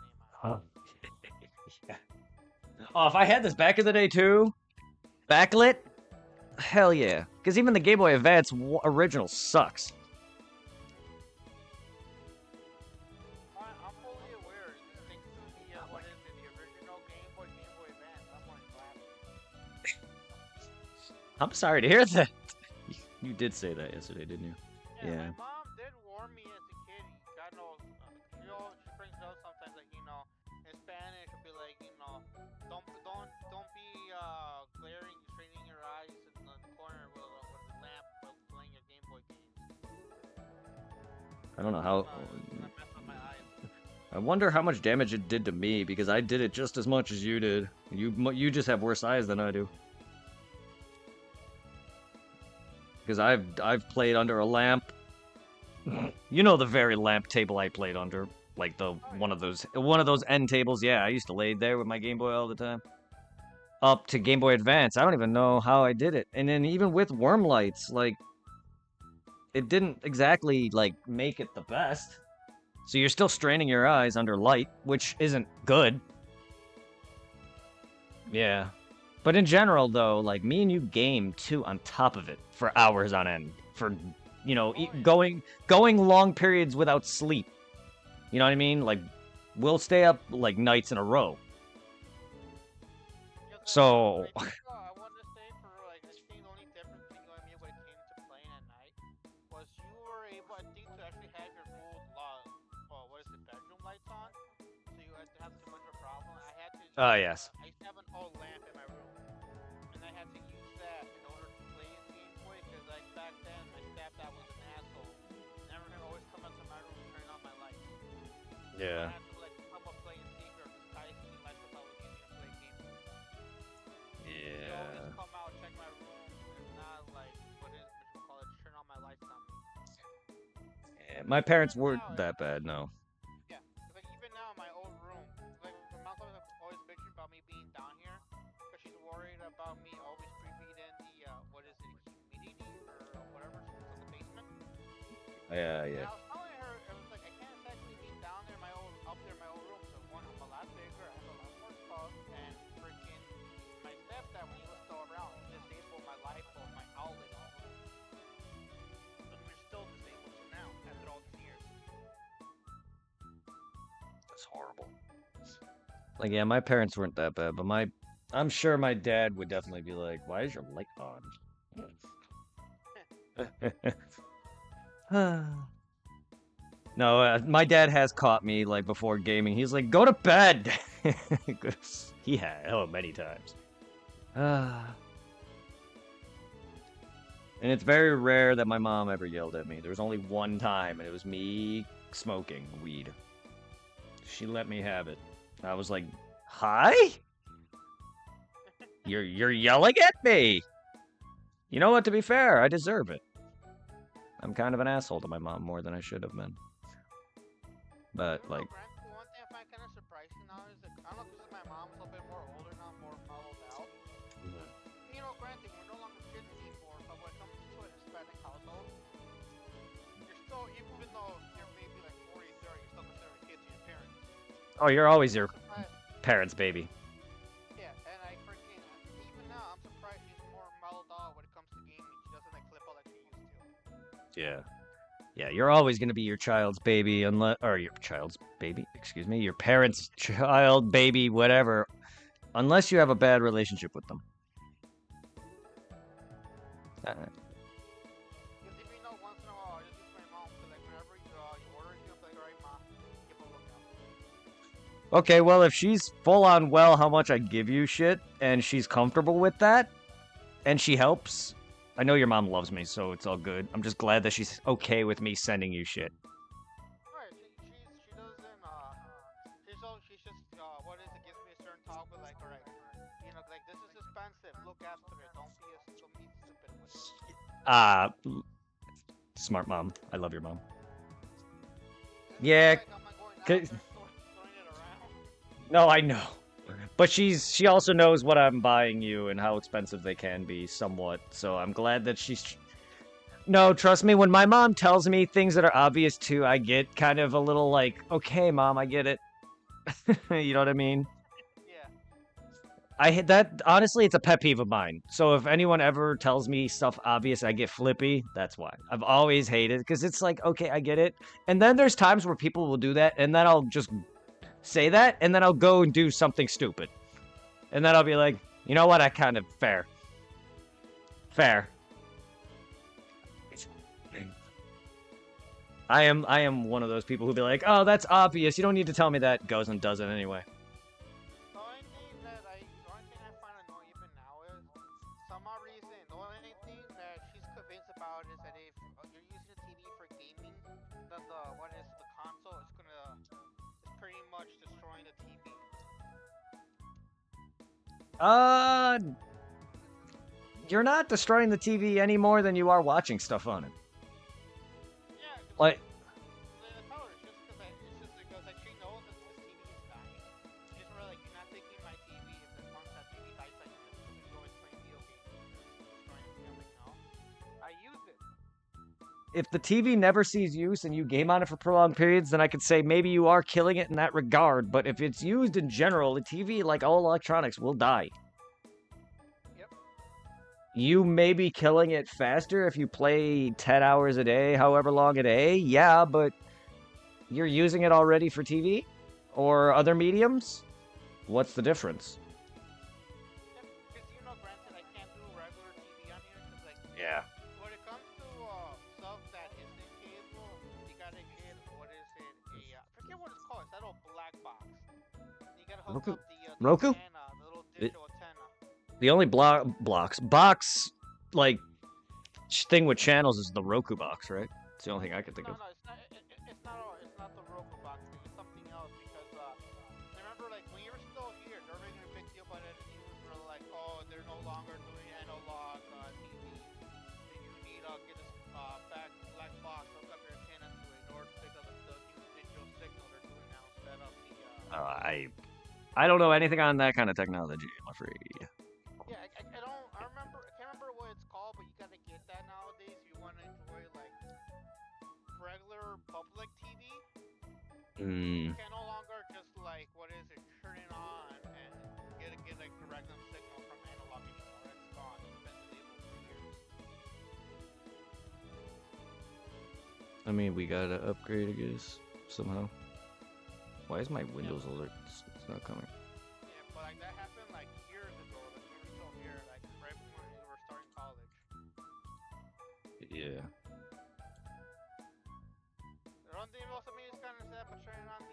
name on it. Yeah. Oh, if I had this back in the day, too, backlit, hell yeah. Because even the Game Boy Advance original sucks. I'm fully aware. Thanks to the, what is it, the original Game Boy Advance. I'm like, glad. I'm sorry to hear that. You did say that yesterday, didn't you? Yeah. My mom did warn me as a kid. God knows, she brings it up sometimes, like, in Spanish, she'll be like, don't be glaring, straining your eyes in the corner with a lamp while playing your Game Boy games. I don't know how. Mess up my eyes. I wonder how much damage it did to me, because I did it just as much as you did. You just have worse eyes than I do. Because I've played under a lamp. You know the very lamp table I played under. Like one of those end tables. Yeah, I used to lay there with my Game Boy all the time. Up to Game Boy Advance. I don't even know how I did it. And then even with worm lights, like it didn't exactly like make it the best. So you're still straining your eyes under light, which isn't good. Yeah. But in general, though, like, me and you game, too, on top of it for hours on end. For, you know, going long periods without sleep. You know what I mean? Like, we'll stay up, like, nights in a row. So... I want to say for, like, I think the only difference between you and me when it came to playing at night was you were able, I think, to actually have your full, bedroom lights on. So you had to have too much of a problem. I had to... yes. I used to have an old lamp in my room. And I had to use that in order to play the Game Boy, because, like, back then, my stepdad was an asshole. Never gonna always come into my room and turn on my lights. Yeah. I had to, like, come up play in secret, disguise me like if I was using to play Game Boy. Yeah. He'd always come out, check my room, and not, like, turn on my lights on me. Yeah, my parents weren't that bad, no. Yeah, like, even now in my old room, like, my mom's always bitching about me being down here, because she's worried about me always breathing in the, humidity, or whatever, from the basement. Yeah. And I was telling her, it was like, I can't exactly be down there up there in my old room, so one, I'm a lot bigger, I have a lot more stuff, and freaking, my stepdad, when he was still around, disabled my light bulb, my outlet in the room. And we're still disabled to now, after all these years. That's horrible. Like, yeah, my parents weren't that bad, but I'm sure my dad would definitely be like, why is your light on? No, my dad has caught me, like, before gaming. He's like, go to bed! He had, many times. And it's very rare that my mom ever yelled at me. There was only one time, and it was me smoking weed. She let me have it. I was like, hi? You're yelling at me! You know what, to be fair, I deserve it. I'm kind of an asshole to my mom more than I should have been. But, like... One thing I find kind of surprising now is that, I don't know, because my mom's a little bit more older now, more mellowed out. You know, granted, we're no longer kids anymore, but when it comes to a Hispanic household, you're still, even though you're maybe like 40, 30, you're still considered a kid to your parents. Oh, you're always your parents' baby. Yeah, and I freaking, even now, I'm surprised she's more mellowed out when it comes to gaming. She doesn't like flip out like she used to. Yeah. Yeah, you're always going to be your child's baby, or your child's baby, excuse me, your parents' child, baby, whatever, unless you have a bad relationship with them. Because if you know, once in a while, I just use my mom, because like whenever you order, you'll be like, alright, mom, give a look out. Okay, well, if she's full on how much I give you shit, and she's comfortable with that, and she helps... I know your mom loves me, so it's all good. I'm just glad that she's okay with me sending you shit. Right, she doesn't, she's just, what is it, gives me a certain talk, but like, alright, you know, like, this is expensive, look after it, don't be stupid with it. Smart mom. I love your mom. Yeah. No, I know. But she also knows what I'm buying you and how expensive they can be, somewhat. So I'm glad that she's... No, trust me, when my mom tells me things that are obvious too, I get kind of a little like, okay, mom, I get it. You know what I mean? Yeah. Honestly, it's a pet peeve of mine. So if anyone ever tells me stuff obvious, I get flippy. That's why. I've always hated it, because it's like, okay, I get it. And then there's times where people will do that, and then I'll just... say that, and then I'll go and do something stupid. And then I'll be like, you know what, I kind of... Fair. I am one of those people who'll be like, oh, that's obvious, you don't need to tell me that. Goes and does it anyway. The only thing I find annoying even now is, some odd reason, the only thing that she's convinced about is that if you're using a TV for gaming, then the console is pretty much destroying the TV. You're not destroying the TV any more than you are watching stuff on it. Yeah, like, it's just because I if the TV never sees use and you game on it for prolonged periods, then I could say maybe you are killing it in that regard. But if it's used in general, the TV, like all electronics, will die. Yep. You may be killing it faster if you play 10 hours a day, however long a day. Yeah, but you're using it already for TV or other mediums? What's the difference? Because granted, I can't do regular TV on here because Yeah. when it comes to stuff that isn't cable, you gotta get what is it? I forget what it's called. It's that old black box. You gotta hook Roku? up the Roku? antenna, the little digital antenna. The only box, like, thing with channels is the Roku box, right? It's the only thing I can think of. No, it's not. It's not the Roku box thing. It's something else because remember, like when you were still here, they were making a big deal about it. And news were like, oh, they're no longer doing analog TV. And you need get this black box, hook up your antenna to it in order to pick up the new digital signal they're doing now instead of the. I don't know anything on that kind of technology, I'm afraid. Yeah, I don't. I can't remember what it's called, but you gotta get that nowadays. If you want to enjoy like regular public TV. You can no longer just like what is it, turn it on and get like direct signal from analog anymore. It's gone. It's been disabled for years. I mean, we gotta upgrade, I guess, somehow. Why is my Windows alert? It's not coming. Yeah, but like that happened like years ago. Like we were still here, like right when we were starting college. Yeah. The one thing also made is kind of sad, but turning on the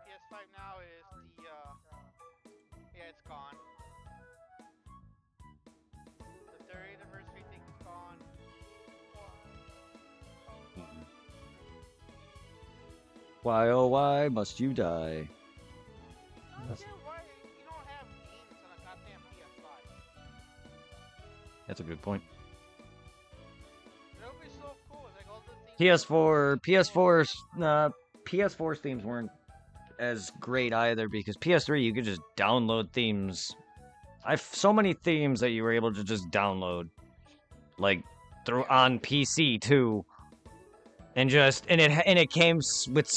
PS5 now is the yeah, it's gone. The 30th anniversary thing is gone. Why, oh, why must you die? I don't get why you don't have games on a goddamn PS5. That's a good point. That would be so cool. It's like all the things. PS4's themes weren't as great either because PS3 you could just download themes. I've so many themes that you were able to just download, like through on PC too, and it came with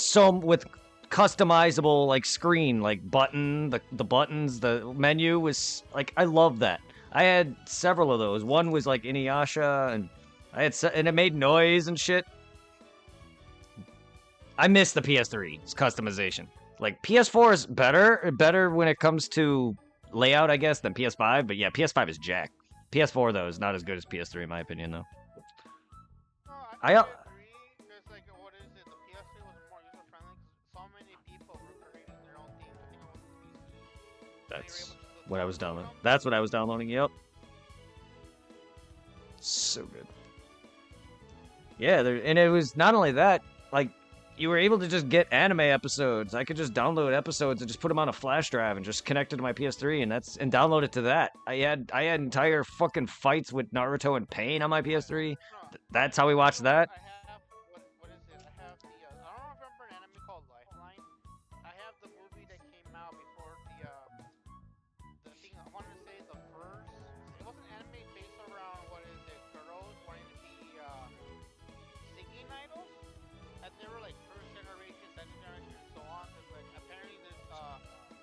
customizable like screen, like the buttons, the menu was like I love that. I had several of those. One was like Inuyasha, and and it made noise and shit. I miss the PS3's customization. Like PS4 is better when it comes to layout, I guess, than PS5. But yeah, PS5 is jack. PS4 though is not as good as PS3 in my opinion, though. No, I agree. Because like, what is it? The PS3 was more user friendly because so many people were creating their own themes. I think it was PC. That's what I was downloading. That's what I was downloading. Yep. So good. Yeah, and it was not only that, like, you were able to just get anime episodes. I could just download episodes and just put them on a flash drive and just connect it to my PS3 and download it to that. I had entire fucking fights with Naruto and Pain on my PS3. That's how we watched that. I have what is it? I have the I don't remember an anime called Lifeline. I have the movie that came out before the thing. I want to say the first. It was an anime based around what is it? Girls wanting to be singing idols, and they were like first generation, second generation, and so on. Because like apparently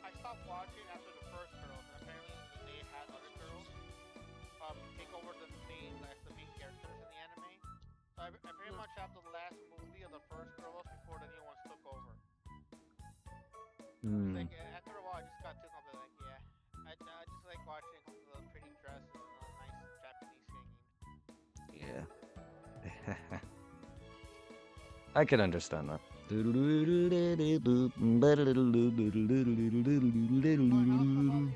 I stopped watching after the first girls, and apparently they had other girls take over the main characters in the anime. So I pretty much have the last movie of the first girls before the new ones took over. Like after a while, I just got to know like yeah, I just like watching the pretty dresses and the nice Japanese singing. Yeah. I can understand that. Oh, and also talking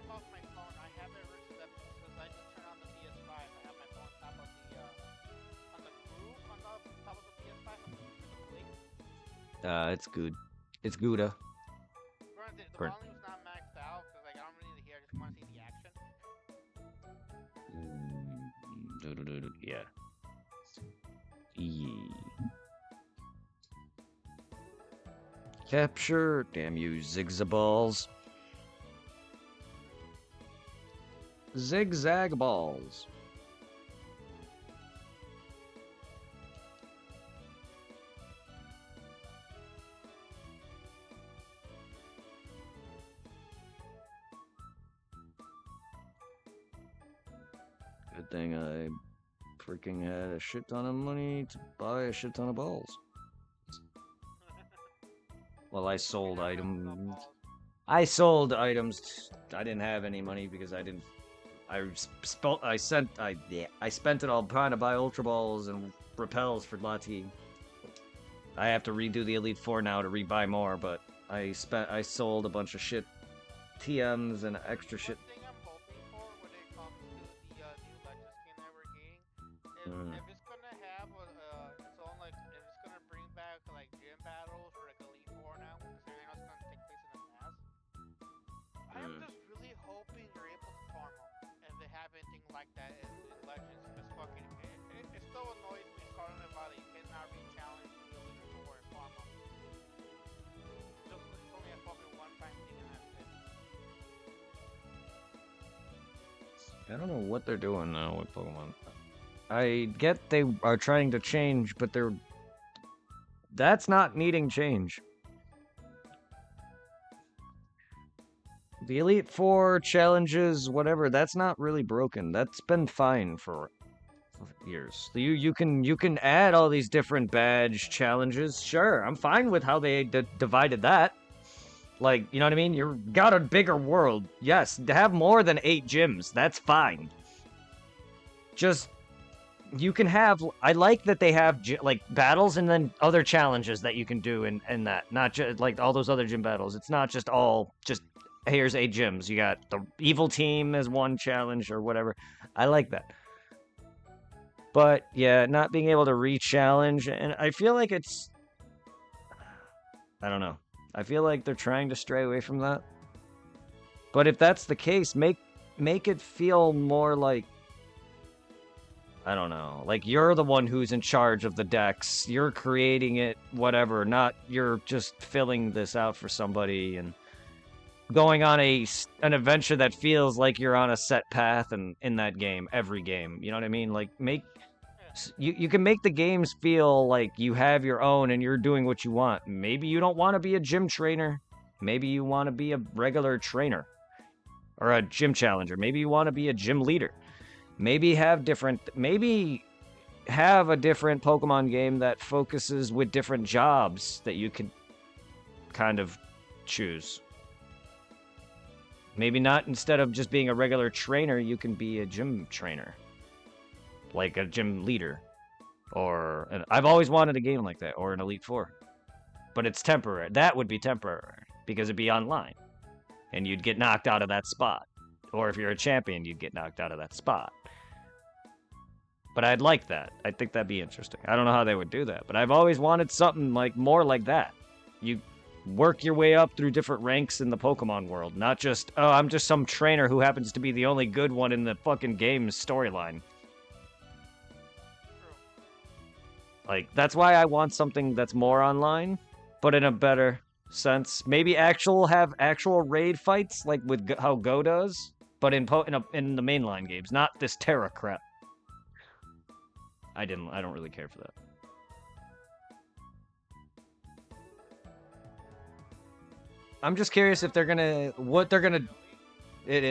about my phone, I have it written that because I just turned on the PS5. I have my phone on top of on the groove on the top of the PS5 on the plate. It's good. It's Gouda. Granted, the volume's not maxed out because like I don't really need to hear. I just want to see the action. Yeah. Capture, damn you, zigzaballs. Zigzag balls. Good thing I freaking had a shit ton of money to buy a shit ton of balls. Well, I sold items. I sold items. I didn't have any money because I didn't. I spent it all trying to buy Ultra Balls and repels for Lati. I have to redo the Elite Four now to rebuy more, but I sold a bunch of shit, TMs and extra shit. One thing I'm hoping for when it comes to the new Legend skin that we're getting is if it's gonna have its own like if it's gonna bring back like gym battles or like Elite Four now, considering it's gonna take place in the past. I'm just really hoping they're able to farm them, and they have anything like that in Legends. Because fucking it still annoys me calling about it. You cannot re-challenge the Elite Four and farm them. Just it's only a fucking one-time thing and that's it. I don't know what they're doing now with Pokemon. I get they are trying to change, but that's not needing change. The Elite Four challenges, whatever, that's not really broken. That's been fine for years. You can add all these different badge challenges. Sure, I'm fine with how they divided that. Like, you know what I mean? You've got a bigger world. Yes, to have more than 8 gyms, that's fine. Just, you can have, I like that they have, like, battles and then other challenges that you can do in that. Not just, like, all those other gym battles. It's not just all, just, here's 8 gyms. You got the evil team as one challenge or whatever. I like that. But, yeah, not being able to re-challenge, and I feel like it's, I don't know. I feel like they're trying to stray away from that. But if that's the case, make it feel more like, I don't know, like you're the one who's in charge of the decks. You're creating it, whatever, not you're just filling this out for somebody and going on an adventure that feels like you're on a set path and in that game, every game. You know what I mean? Like you can make the games feel like you have your own and you're doing what you want. Maybe you don't want to be a gym trainer. Maybe you want to be a regular trainer or a gym challenger. Maybe you want to be a gym leader. Maybe have a different Pokemon game that focuses with different jobs that you could kind of choose. Maybe not, instead of just being a regular trainer, you can be a gym trainer. Like a gym leader. I've always wanted a game like that, or an Elite Four. But it's temporary. That would be temporary, because it'd be online. And you'd get knocked out of that spot. Or if you're a champion, you'd get knocked out of that spot. But I'd like that. I think that'd be interesting. I don't know how they would do that, but I've always wanted something like more like that. You work your way up through different ranks in the Pokemon world, not just, oh, I'm just some trainer who happens to be the only good one in the fucking game's storyline. Like, that's why I want something that's more online, but in a better sense. Maybe have actual raid fights, like with how Go does, but in the mainline games, not this Terra crap. I don't really care for that. I'm just curious if they're gonna,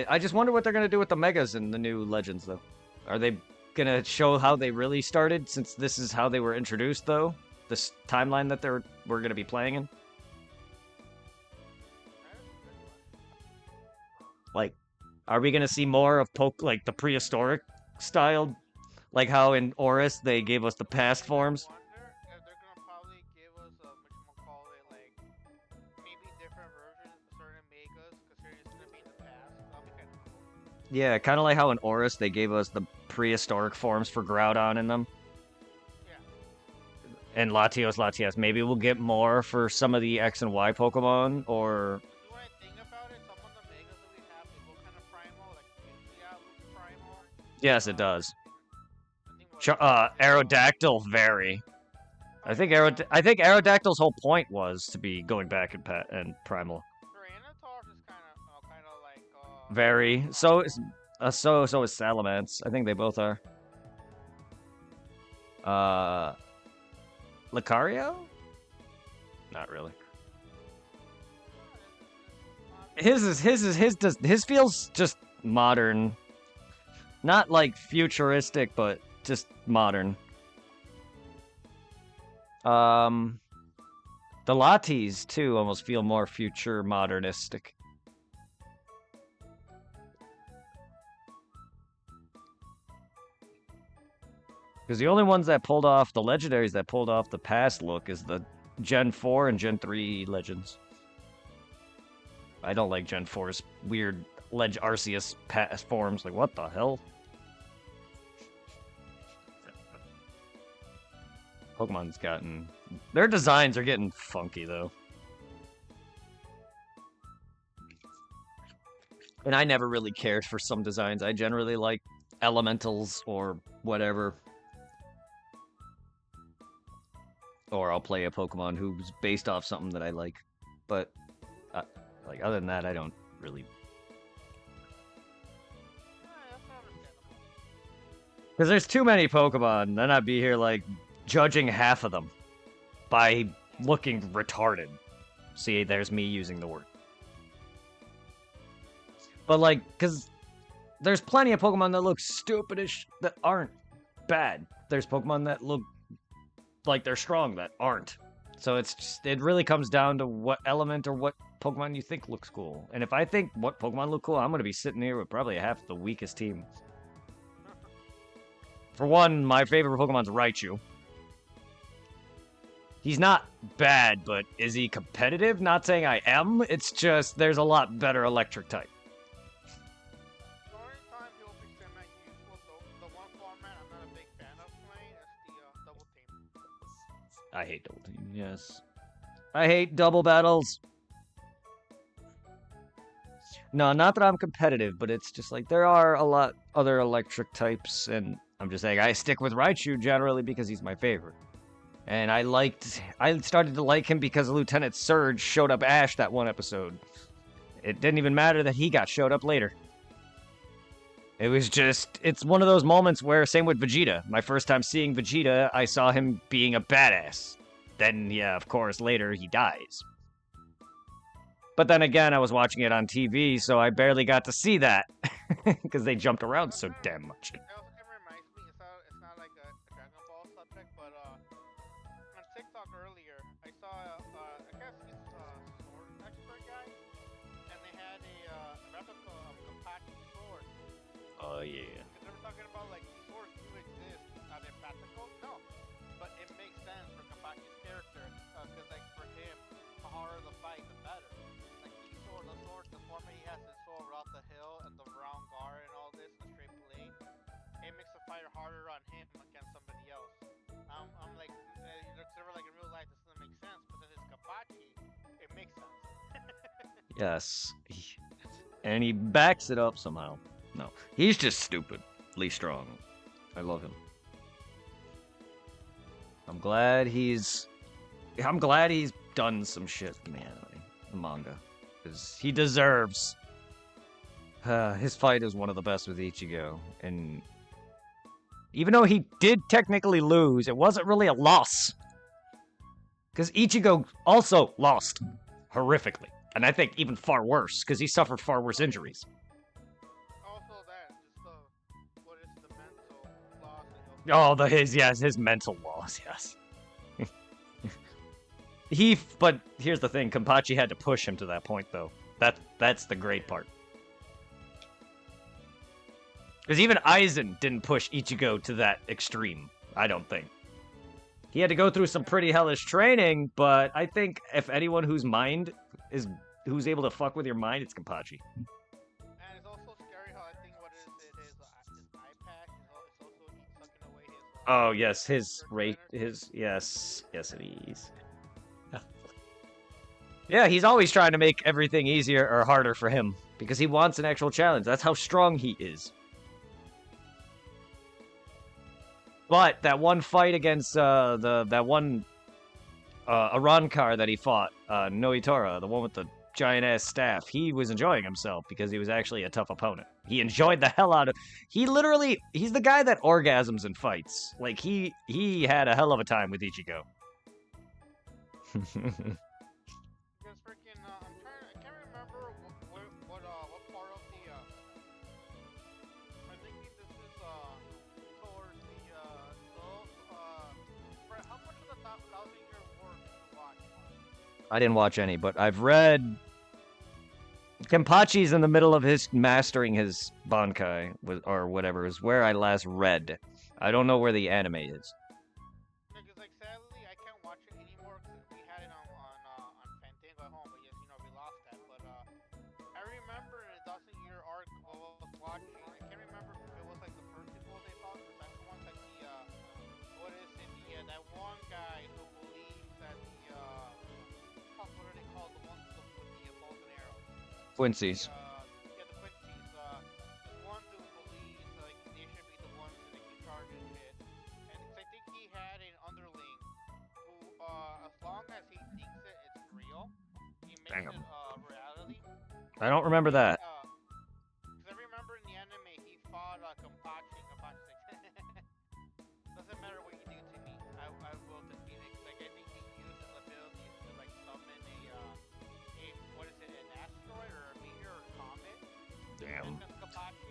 I just wonder what they're gonna do with the Megas in the new Legends, though. Are they gonna show how they really started, since this is how they were introduced, though? This timeline that we're gonna be playing in? Like, are we gonna see more of like the prehistoric style? Like how in Oris they gave us the past forms? I wonder if they're gonna probably give us like maybe different versions of certain megas, considering it's gonna be in the past. That'll be kind of cool. Yeah, kind of like how in Oris they gave us the prehistoric forms for Groudon in them. Yeah. And Latias. Maybe we'll get more for some of the X and Y Pokemon, or... Do I think about it? Some of the megas that we have, they look kind of primal, like Pidgeot looks primal. Yes, it does. Aerodactyl, very. I think Aerodactyl's whole point was to be going back and primal. Tyranitar is kind of like very. So is Salamence. I think they both are. Lucario? Not really. His feels just modern. Not like futuristic, but just modern. The Latis too almost feel more future modernistic. Because the only ones that pulled off, the legendaries that pulled off the past look is the Gen 4 and Gen 3 legends. I don't like Gen 4's weird Arceus past forms. Like, what the hell? Pokemon's gotten... Their designs are getting funky, though. And I never really cared for some designs. I generally like elementals or whatever. Or I'll play a Pokemon who's based off something that I like. But, like, other than that, I don't really... Because there's too many Pokemon, then I'd be here, like, judging half of them by looking retarded. See, there's me using the word. But, like, because there's plenty of Pokemon that look stupidish that aren't bad. There's Pokemon that look like they're strong that aren't. So it's just, it really comes down to what element or what Pokemon you think looks cool. And if I think what Pokemon look cool, I'm going to be sitting here with probably half the weakest team. For one, my favorite Pokemon's Raichu. He's not bad, but is he competitive? Not saying I am, it's just there's a lot better electric type. The only time he'll be semi-useful, the one format I'm not a big fan of playing is the double team. I hate double team, yes. I hate double battles. No, not that I'm competitive, but it's just like there are a lot other electric types, and I'm just saying I stick with Raichu generally because he's my favorite. And I started to like him because Lieutenant Surge showed up Ash that one episode. It didn't even matter that he showed up later. It was just, it's one of those moments where, same with Vegeta. My first time seeing Vegeta, I saw him being a badass. Then, yeah, of course, later he dies. But then again, I was watching it on TV, so I barely got to see that. Because they jumped around so damn much. It also kind of reminds me, it's not like a Dragon Ball subject, but on TikTok earlier, I saw, I guess this sword expert guy, and they had a replica of Kapachi's sword. Oh, yeah. Because they were talking about, like, these swords do exist. Are they practical? No. But it makes sense for Kapachi's character, because, like, for him, the harder the fight, the better. Like, the format he has in Sword Route the Hill and the round guard and all this, the straight blade, it makes the fight harder on him against somebody else. I'm like, like in real life, this doesn't make sense, but then it's Kapachi, it makes sense. Yes. And he backs it up somehow. No. He's just stupidly strong. I love him. I'm glad he's done some shit in the anime, the manga. Because he deserves. His fight is one of the best with Ichigo. And even though he did technically lose, it wasn't really a loss. Because Ichigo also lost horrifically. And I think even far worse, because he suffered far worse injuries. Also that, just what is the mental loss? His mental loss, yes. But here's the thing, Kenpachi had to push him to that point, though. That's the great part. Because even Aizen didn't push Ichigo to that extreme, I don't think. He had to go through some pretty hellish training, but I think if anyone who's able to fuck with your mind, it's Kenpachi. And it's also scary how I think his eye patch is also sucking away his... Oh, yes, yes, it is. Yeah, he's always trying to make everything easier or harder for him, because he wants an actual challenge. That's how strong he is. But that one fight against that one Arankar that he fought, Noitora, the one with the giant-ass staff, he was enjoying himself because he was actually a tough opponent. He enjoyed the hell out of... He's the guy that orgasms in fights. Like, he had a hell of a time with Ichigo. Because freaking, I can't remember what part of the, I think this is I didn't watch any, but I've read. Kenpachi's in the middle of his mastering his Bankai, or whatever, is where I last read. I don't know where the anime is. Because like sadly I can't watch it anymore because we had it on Fandango at home, but yes, we lost that. But I remember in a dozen year arc I was watching. I can't remember if it was like the first people they fought, or the second one, like the what is it? That one guy who believes that fuck, what are they called? The ones with the bows and arrows. Quincy's. Yeah, the Quincy's. This one dude believes like they should be the ones that keep charging shit, and 'cause I think he had an underling who, as long as he thinks it's real, he makes Damn. it reality. I don't remember that. Because I remember in the anime he fought Kenpachi. Kenpachi's like, doesn't matter what you do to me, I will defeat it. Like I think he used his abilities to like summon a what is it, an asteroid or a meteor or a comet. Damn. And Kenpachi's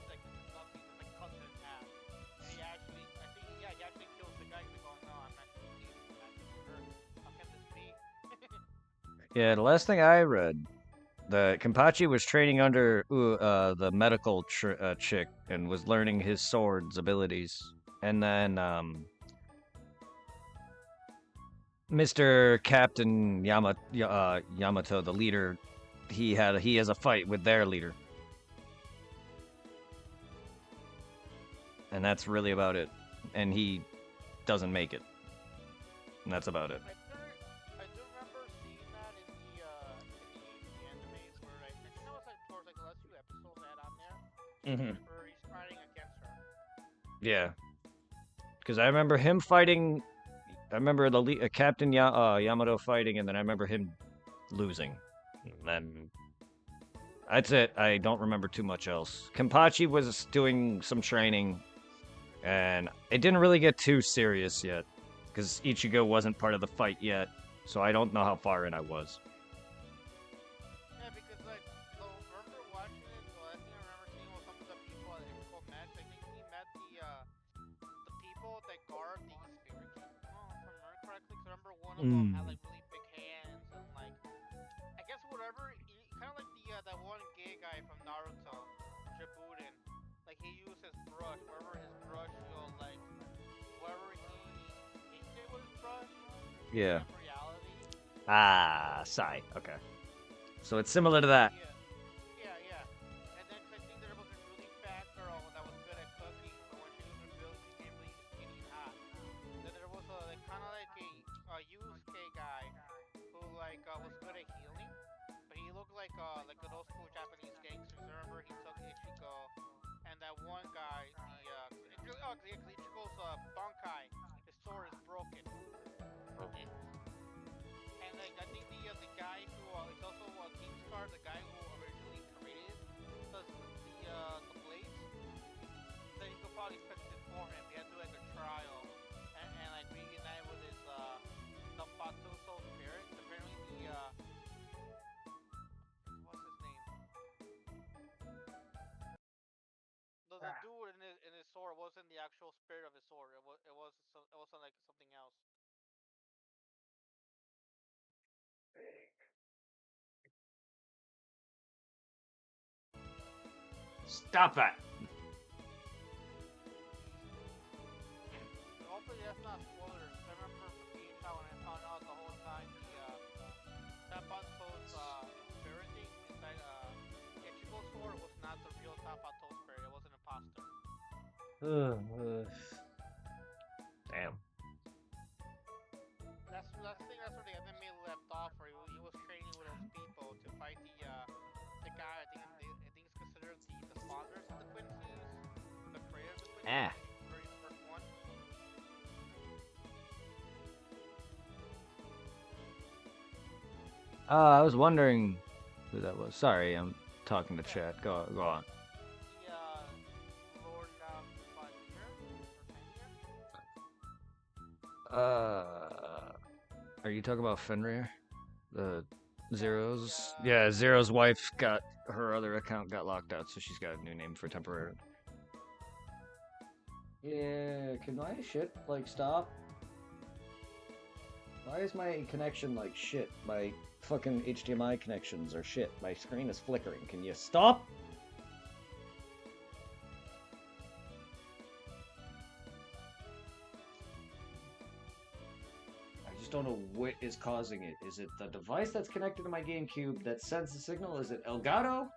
like, this is nothing. Just like cuts it in half. And he actually, I think, yeah, he actually kills the guy. He's like, oh no, I'm actually defeated. I'm actually hurt. How can this be? Yeah, the last thing I read, the Kenpachi was training under the medical chick and was learning his sword's abilities. And then Mr. Captain Yamato, the leader, he has a fight with their leader. And that's really about it. And he doesn't make it. And that's about it. I do remember seeing that in the animes where I think that was like towards like the last few episodes they had on there. Mm-hmm. Where he's fighting against her. Yeah. Because I remember him fighting. I remember the Captain Yamato fighting, and then I remember him losing. And then that's it. I don't remember too much else. Kenpachi was doing some training, and it didn't really get too serious yet, because Ichigo wasn't part of the fight yet, so I don't know how far in I was. Yeah, because like, so remember watching it, the last thing I remember seeing was some of the people that Ichigo met. I think he met the people that guard the spirit king, if I remember correctly. Cause I remember one of them had like really big hands and like, I guess whatever, kind of like that one gay guy from Naruto, Shippuden. Like he used his brush, wherever his brush will like, wherever he thinks it was brush. Yeah. Reality. Ah, Sai. Okay. So it's similar to that. Yeah. And then I think there was a really fat girl that was good at cooking, but when she was revealed, she became really skinny and hot. Then there was a kind of like a Yusuke guy who like was good at healing, but he looked like an old school Japanese gangster. I remember he took Ichigo, and that one guy, Ichigo's Bankai, his sword is broken. And like I think the guy who is also Team Scar, the guy who originally created the blades, that he could probably fix it for him. He had to do like a trial and like reunite with his the Fatuso spirit. Apparently what's his name? The dude in his sword wasn't the actual spirit of his sword. It was like something else. Stop that. Hopefully that's not spoilers. I remember being shocked when I found out the whole time Tapato's spirit thing inside Ichigo's sword was not the real Tapato spirit. It was an imposter. Damn. That's the thing. That's where the anime left off. Where he was training with those people to fight the guy. I think it's considered the fathers of the Quincy's, the creator of the Quincy's. Ah. The very first one. I was wondering who that was. Sorry, I'm talking to chat. Go on. The Lord Fenrir. Are you talking about Fenrir? The Zero's? Yeah, Zero's wife got her other account got locked out, so she's got a new name for temporary. Yeah, can my shit like stop? Why is my connection like shit? My fucking HDMI connections are shit. My screen is flickering. Can you stop? I just don't know what is causing it. Is it the device that's connected to my GameCube that sends the signal? Is it Elgato?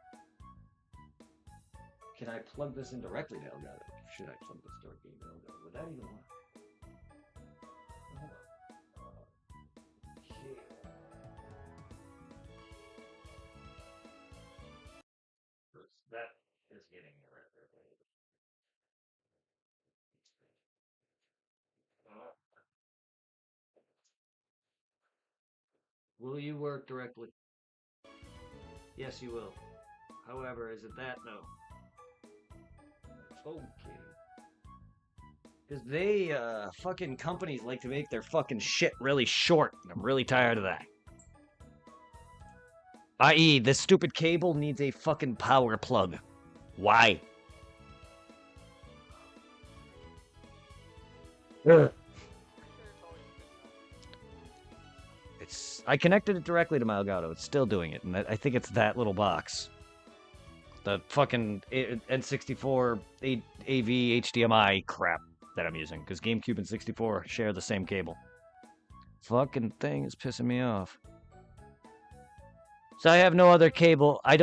Can I plug this in directly to Elgato? Should I plug this directly to Elgato? Would that even work? Hold on. Okay. That is getting me right there. Will you work directly? Yes, you will. However, is it that? No. Okay. Because they, fucking companies like to make their fucking shit really short. And I'm really tired of that. I.e., this stupid cable needs a fucking power plug. Why? Ugh. I connected it directly to my Elgato. It's still doing it, and I think it's that little box. The fucking N64 AV HDMI crap that I'm using, because GameCube and 64 share the same cable. Fucking thing is pissing me off. So I have no other cable. I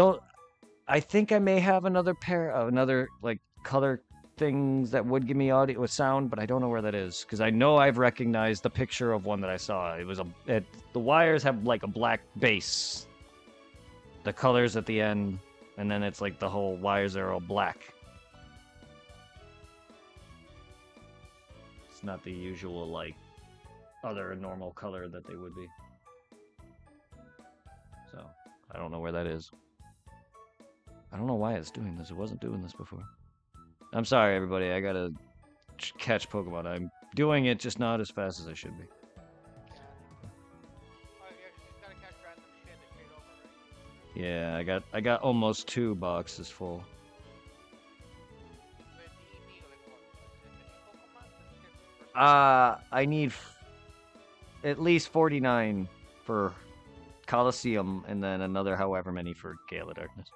think I may have another pair of another like color things that would give me audio with sound, but I don't know where that is because I know I've recognized the picture of one that I saw. It was the wires have like a black base, the colors at the end, and then it's like the whole wires are all black. It's not the usual like other normal color that they would be. So I don't know where that is. I don't know why it's doing this. It wasn't doing this before. I'm sorry, everybody. I gotta catch Pokemon. I'm doing it, just not as fast as I should be. Yeah, I got almost 2 boxes full. I need at least 49 for Coliseum, and then another however many for Gale of Darkness.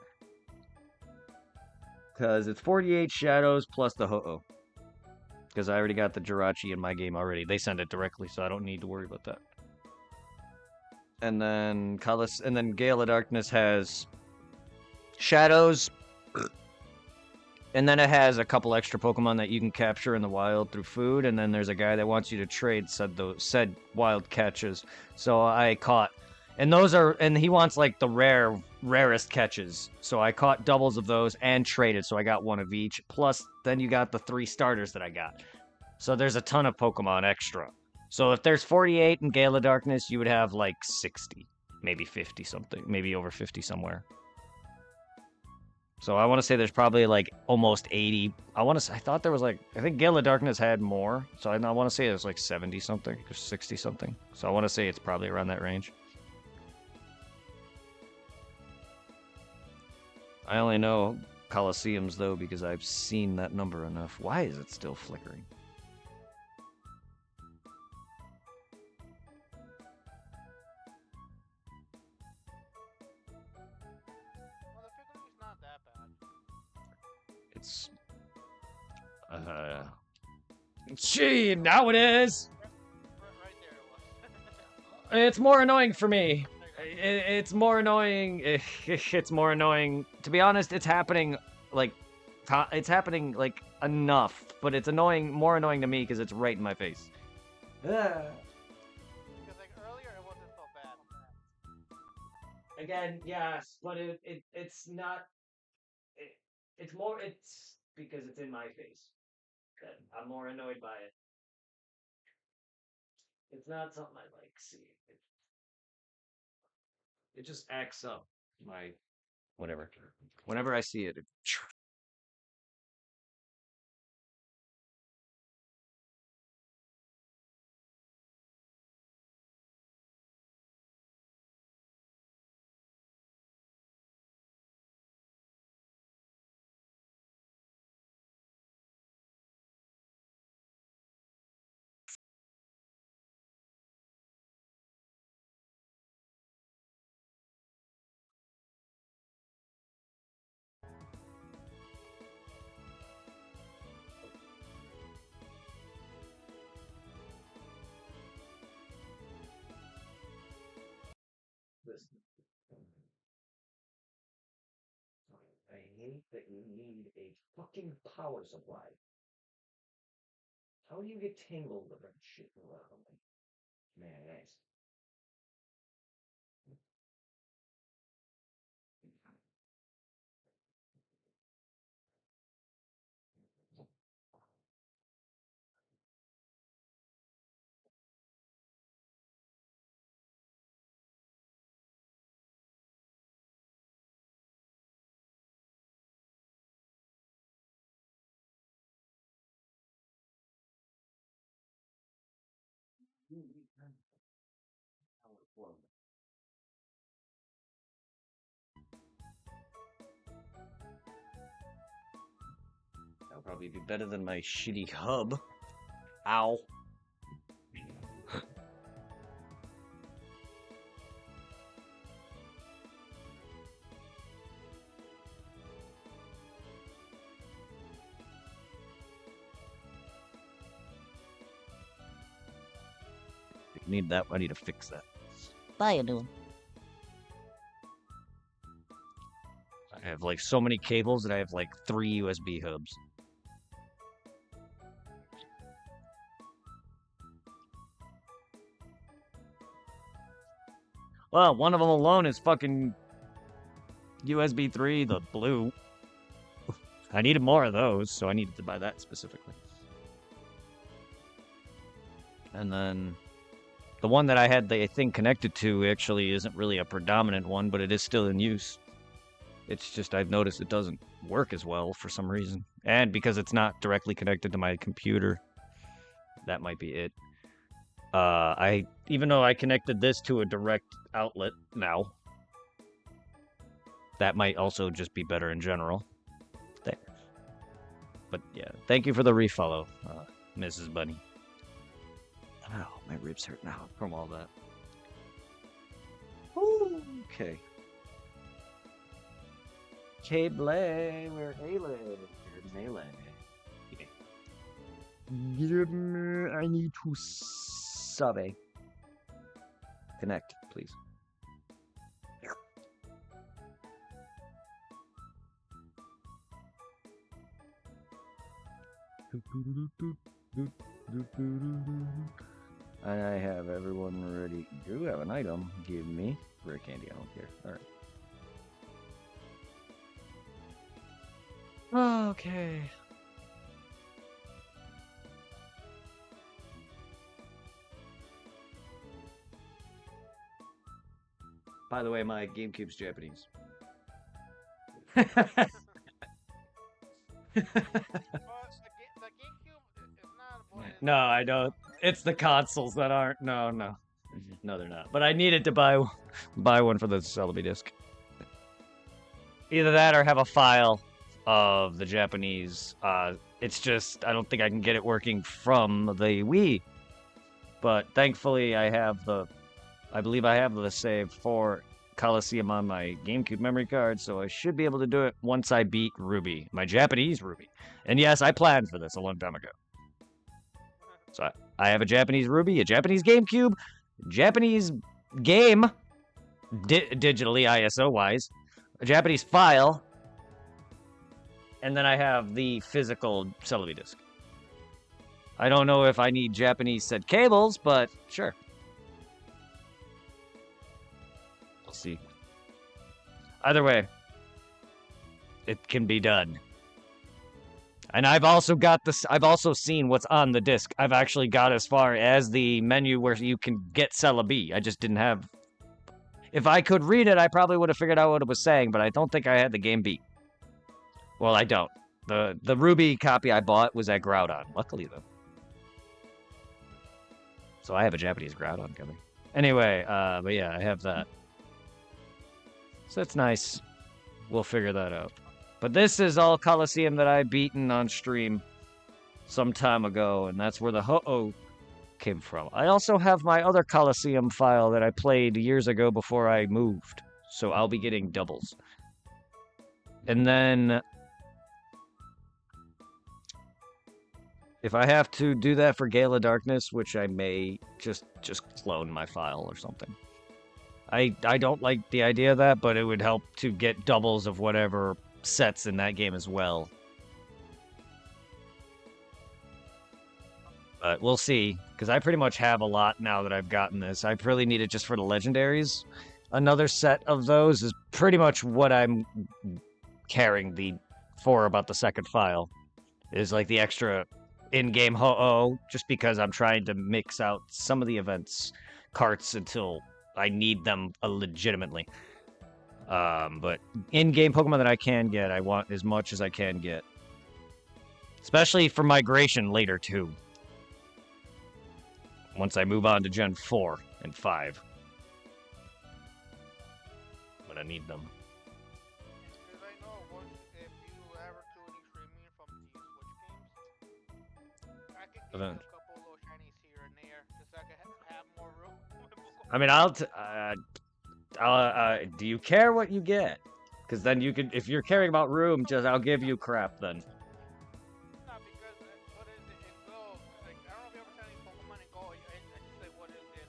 Because it's 48 shadows plus the Ho-Oh. Because I already got the Jirachi in my game already. They send it directly, so I don't need to worry about that. And then Gale of Darkness has shadows. And then it has a couple extra Pokemon that you can capture in the wild through food. And then there's a guy that wants you to trade said wild catches. So I caught. And he wants like the rarest catches. So I caught doubles of those and traded. So I got one of each. Plus, then you got the 3 starters that I got. So there's a ton of Pokemon extra. So if there's 48 in Gale of Darkness, you would have like 60, maybe 50 something, maybe over 50 somewhere. So I want to say there's probably like almost 80. I thought there was like, I think Gale of Darkness had more. So I want to say there's like 70 something or 60 something. So I want to say it's probably around that range. I only know Coliseums though because I've seen that number enough. Why is it still flickering? It's gee, now it is. Right there it was. It's more annoying for me. It's more annoying. It's more annoying. To be honest, it's happening like enough, but it's more annoying to me because it's right in my face. Because like earlier it wasn't so bad. Again, yes, but it's not. It's because it's in my face. That I'm more annoyed by it. It's not something I like seeing. It just acts up my whatever. Whenever I see it, I hate that you need a fucking power supply. How do you get tangled with that shit around me? Man, ass. That'll probably be better than my shitty hub. Ow. Need that. I need to fix that. Buy a new one. I have like so many cables that I have like 3 USB hubs. Well, one of them alone is fucking USB 3, the blue. I needed more of those, so I needed to buy that specifically. And then the one that I had the thing connected to actually isn't really a predominant one, but it is still in use. It's just I've noticed it doesn't work as well for some reason. And because it's not directly connected to my computer, that might be it. Even though I connected this to a direct outlet now, that might also just be better in general. There. But yeah, thank you for the refollow, Mrs. Bunny. Oh, my ribs hurt now from all that. Ooh, okay. Cable, we're Gale. Melee. I need to sub. Connect, please. And I have everyone ready. Do have an item. Give me rare candy. I don't care. All right. Okay. By the way, my GameCube's Japanese. But the GameCube is not important. No, I don't. It's the consoles that aren't. No, they're not. But I needed to buy one for the Celebi disc. Either that or have a file of the Japanese. It's just I don't think I can get it working from the Wii. But thankfully, I believe I have the save for Coliseum on my GameCube memory card, so I should be able to do it once I beat Ruby, my Japanese Ruby. And yes, I planned for this a long time ago. So I have a Japanese Ruby, a Japanese GameCube, Japanese game, digitally ISO-wise, a Japanese file, and then I have the physical Celebi disc. I don't know if I need Japanese said cables, but sure. We'll see. Either way, it can be done. And I've also got this. I've also seen what's on the disc. I've actually got as far as the menu where you can get Celebi. I just didn't have. If I could read it, I probably would have figured out what it was saying, but I don't think I had the game beat. Well, I don't. The Ruby copy I bought was at Groudon. Luckily, though. So I have a Japanese Groudon coming. Anyway, but yeah, I have that. So that's nice. We'll figure that out. But this is all Coliseum that I beaten on stream some time ago, and that's where the Ho-Oh came from. I also have my other Coliseum file that I played years ago before I moved, so I'll be getting doubles. And then if I have to do that for Gale of Darkness, which I may just clone my file or something. I don't like the idea of that, but it would help to get doubles of whatever sets in that game as well. But we'll see, because I pretty much have a lot now that I've gotten this. I really need it just for the legendaries. Another set of those is pretty much what I'm caring for about the second file. Is like the extra in-game ho-oh, just because I'm trying to mix out some of the events carts until I need them legitimately. But in-game Pokemon that I can get, I want as much as I can get. Especially for migration later, too. Once I move on to Gen 4 and 5. But I need them. Because I know if you ever do any streaming from the Switch games, I could give you a couple little shinies here and there, just so I could have more room. I mean, do you care what you get? Because then you can, if you're caring about room, I'll give you crap then. No, because what is it in Go? Like, I don't know if you ever seen any Pokemon in Go. I just like, what is it?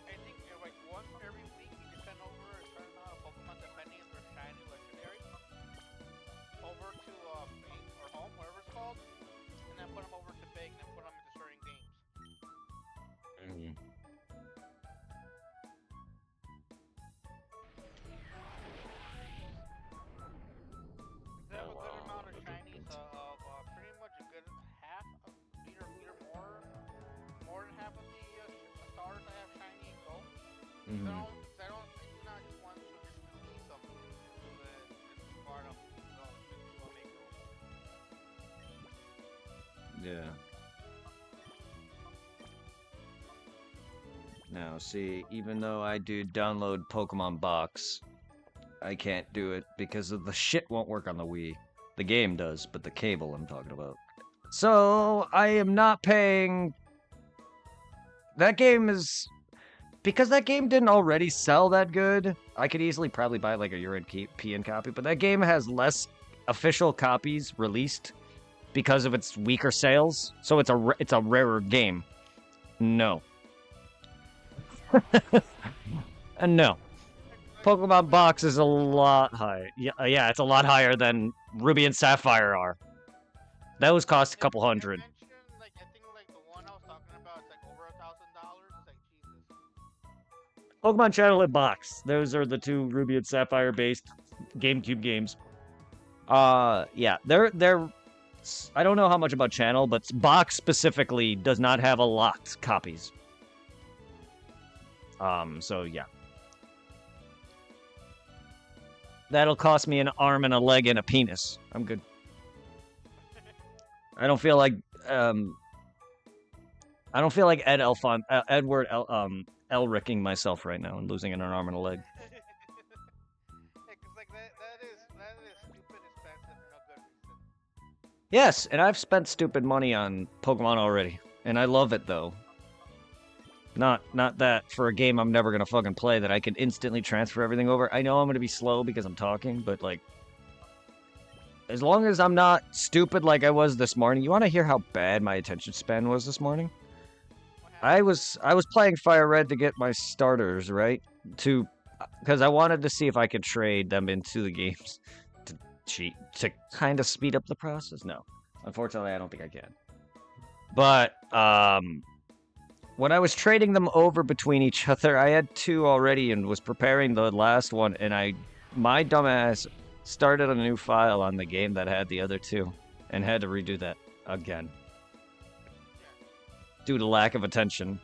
I think like once every week you can send over a certain amount of Pokemon, depending if they're shiny or legendary, over to Big or Home, whatever it's called, and then put them over to Big, and then put them into certain games. They have a good amount of shinies of pretty much a good half, meter more than half of the stars I have shiny and Go. It's not just one to just release them so that it's part of Go to make room. Yeah. Now, see, even though I do download Pokemon Box, I can't do it because of the shit won't work on the Wii. The game does, but the cable I'm talking about. So, I am not paying... That game is... Because that game didn't already sell that good, I could easily probably buy like a European copy, but that game has less official copies released because of its weaker sales, so it's a rarer game. No. And no. Pokemon Box is a lot higher. Yeah, it's a lot higher than Ruby and Sapphire are. Those cost a couple hundred. Like, I think like the one I was talking about is like over $1,000. It's like Jesus. Pokemon Channel and Box. Those are the two Ruby and Sapphire based GameCube games. Yeah, they're I don't know how much about Channel, but Box specifically does not have a lot copies. So yeah. That'll cost me an arm and a leg and a penis. I'm good. I don't feel like Edward Elricking myself right now and losing an arm and a leg. Yeah, 'cause like that is stupid expensive for no good reason. Yes, and I've spent stupid money on Pokemon already, and I love it though. Not that for a game I'm never gonna fucking play that I can instantly transfer everything over. I know I'm gonna be slow because I'm talking, but like, as long as I'm not stupid like I was this morning. You want to hear how bad my attention span was this morning? I was playing Fire Red to get my starters right because I wanted to see if I could trade them into the games to cheat to kind of speed up the process. No, unfortunately, I don't think I can. But when I was trading them over between each other, I had 2 already and was preparing the last one, and my dumbass started a new file on the game that had the other 2, and had to redo that again. Due to lack of attention.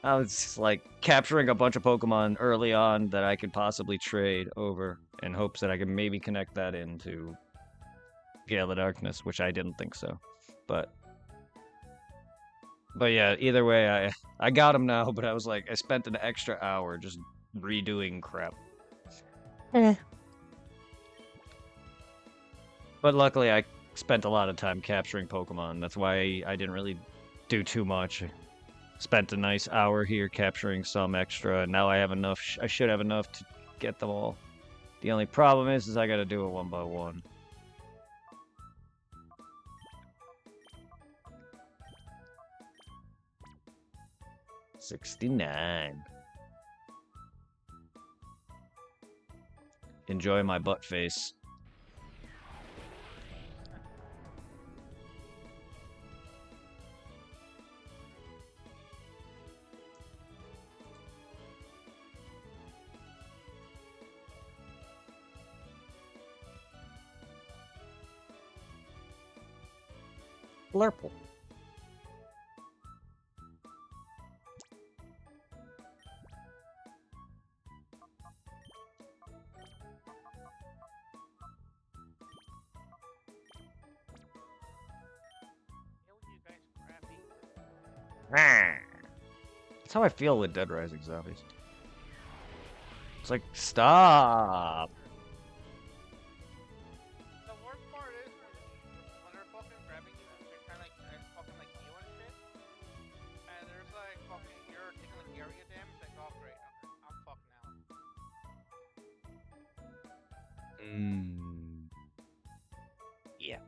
I was just like capturing a bunch of Pokemon early on that I could possibly trade over in hopes that I could maybe connect that into Gale of Darkness, which I didn't think so. But yeah, either way, I got him now, but I was like, I spent an extra hour just redoing crap. But luckily, I spent a lot of time capturing Pokemon. That's why I didn't really do too much. Spent a nice hour here capturing some extra, and now I have enough. I should have enough to get them all. The only problem is I gotta do it one by one. $69. enjoy my butt face. Blurple. That's how I feel with Dead Rising Zombies. It's like, stop. The worst part is when they're fucking grabbing you and they're trying to fucking like you and shit, and there's like fucking you're taking like area damage. Like, oh great, I'm fucked now. Yeah.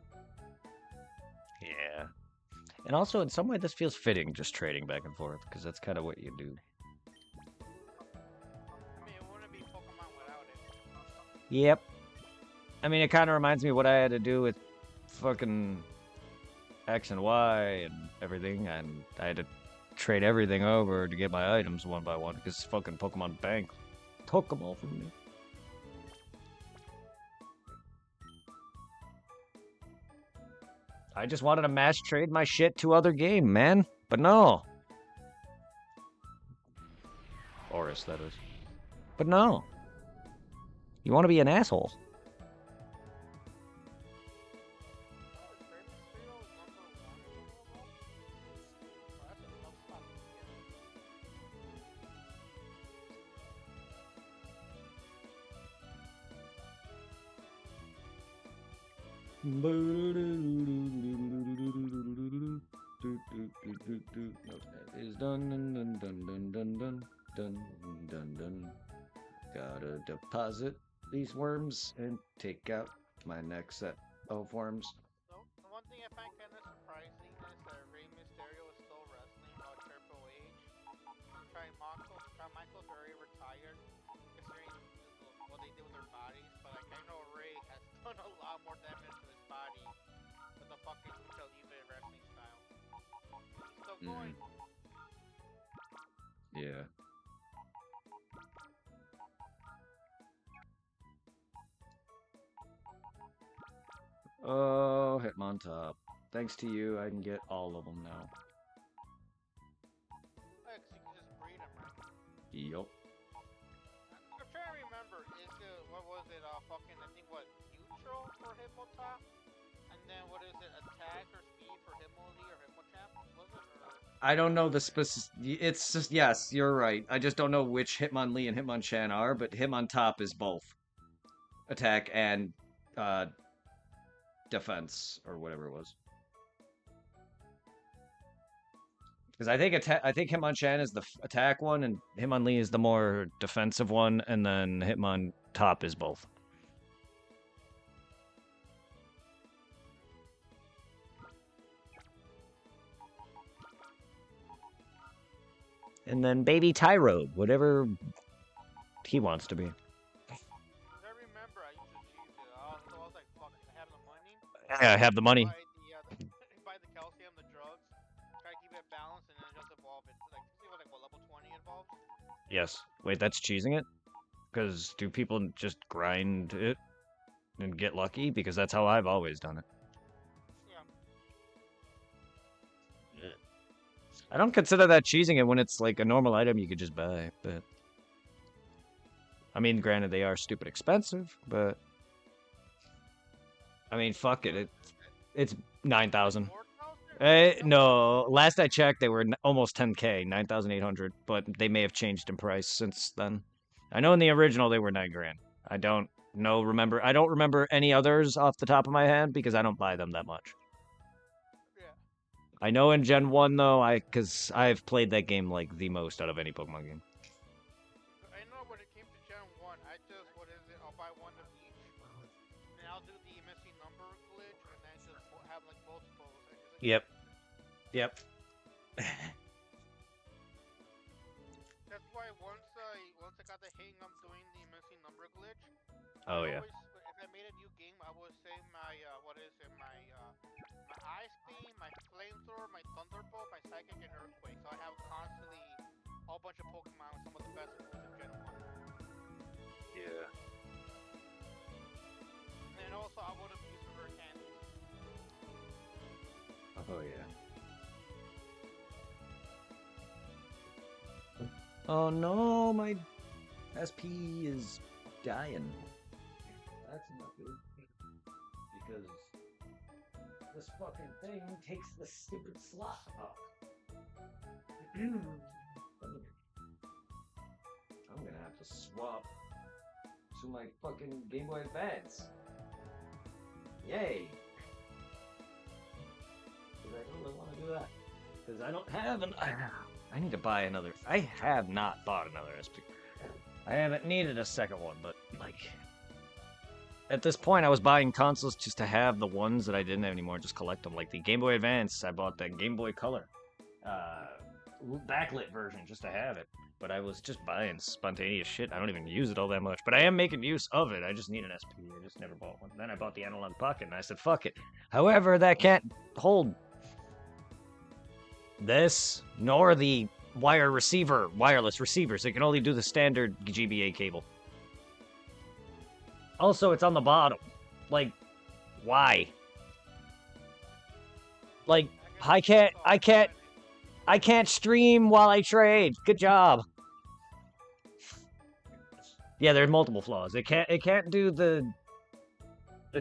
Yeah. And also, in some way, this feels fitting, just trading back and forth, because that's kind of what you do. I mean, it wouldn't be Pokemon without it. Yep. I mean, it kind of reminds me of what I had to do with fucking X and Y and everything, and I had to trade everything over to get my items one by one, because fucking Pokemon Bank took them all from me. I just wanted to mass trade my shit to other game, man. But no. Oris, that is. But no. You want to be an asshole. Is done dun dun dun dun dun dun dun dun. Gotta deposit these worms and take out my next set of worms. So, the one thing I find kind of surprising is that Rey Mysterio is still wrestling while Triple H and Shawn Michaels are already retired, considering what they did with their bodies. But like, I know Rey has done a lot more damage to his body with the fucking Lucha Libre wrestling style. He's still going. Yeah. Oh, Hitmontop. Thanks to you, I can get all of them now. Like, so you can just breed them, right? Yup. I'm trying to remember, is it, what was it, fucking, I think, what, neutral for Hitmotop? And then, what is it, attack or speed for Hitmonlee or Hitmonchamp? Was it, or? I don't know the specific. It's just, yes, you're right. I just don't know which Hitmonlee and Hitmonchan are, but Hitmontop is both attack and defense or whatever it was. Because I think Hitmonchan is the attack one, and Hitmonlee is the more defensive one, and then Hitmontop is both. And then Baby Tyrode, whatever he wants to be. I remember I used to cheese it. I was like, fuck, I have the money. Yeah, I have the money. Buy the calcium, the drugs, try to keep it balanced, and then just evolve it. Like, see what, like, what, level 20 involved? Yes. Wait, that's cheesing it? Because do people just grind it and get lucky? Because that's how I've always done it. I don't consider that cheesing it when it's like a normal item you could just buy, but... I mean, granted, they are stupid expensive, but... I mean, fuck it. It's 9,000. No, last I checked, they were almost 10k, 9,800, but they may have changed in price since then. I know in the original they were 9 grand. I don't remember any others off the top of my head because I don't buy them that much. I know in Gen 1 though, because I've played that game like the most out of any Pokemon game. I know when it came to Gen 1, I'll buy one of each, and I'll do the missing number glitch, and then just have like multiple. Yep. That's why once I got the hang of doing the missing number glitch, Oh yeah. If I made a new game, I would save my what is it? My ice beam, my flamethrower, my thunderbolt, my psychic, and earthquake. So I have constantly a whole bunch of Pokemon with some of the best moves in Gen 1. Yeah. And also, I would have used the rare candies. Oh yeah. Oh no, my SP is dying. That's not good. Because this fucking thing takes the stupid slot up. I'm gonna have to swap to my fucking Game Boy Advance. Yay! Because I don't really want to do that. Because I don't have an. I need to buy another. I have not bought another SP. I haven't needed a second one, but like. At this point, I was buying consoles just to have the ones that I didn't have anymore, just collect them. Like the Game Boy Advance, I bought that Game Boy Color backlit version just to have it. But I was just buying spontaneous shit. I don't even use it all that much. But I am making use of it. I just need an SP. I just never bought one. Then I bought the Analog Pocket, and I said, fuck it. However, that can't hold this, nor the wireless receivers. It can only do the standard GBA cable. Also, it's on the bottom. Like, why? Like, I can't stream while I trade. Good job. Yeah, there's multiple flaws. It can't do the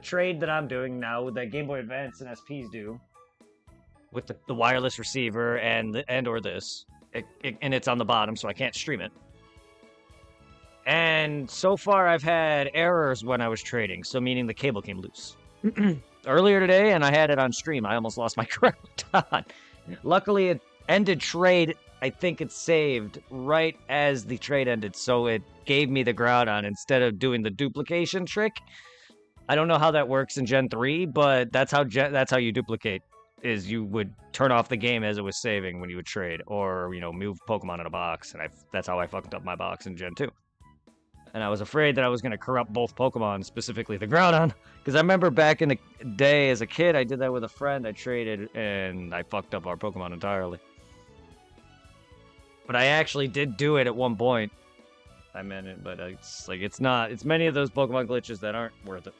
trade that I'm doing now with that Game Boy Advance and SPs do. With the wireless receiver and or this. And it's on the bottom, so I can't stream it. And so far, I've had errors when I was trading, so meaning the cable came loose. Earlier today, and I had it on stream, I almost lost my Crown. Luckily, it ended trade. I think it saved right as the trade ended, so it gave me the Groudon instead of doing the duplication trick. I don't know how that works in Gen 3, but that's how you duplicate. Is you would turn off the game as it was saving when you would trade, or move Pokemon in a box, and that's how I fucked up my box in Gen 2. And I was afraid that I was going to corrupt both Pokemon, specifically the Groudon. Because I remember back in the day as a kid, I did that with a friend. I traded, and I fucked up our Pokemon entirely. But I actually did do it at one point. I meant it, but it's not. It's many of those Pokemon glitches that aren't worth it.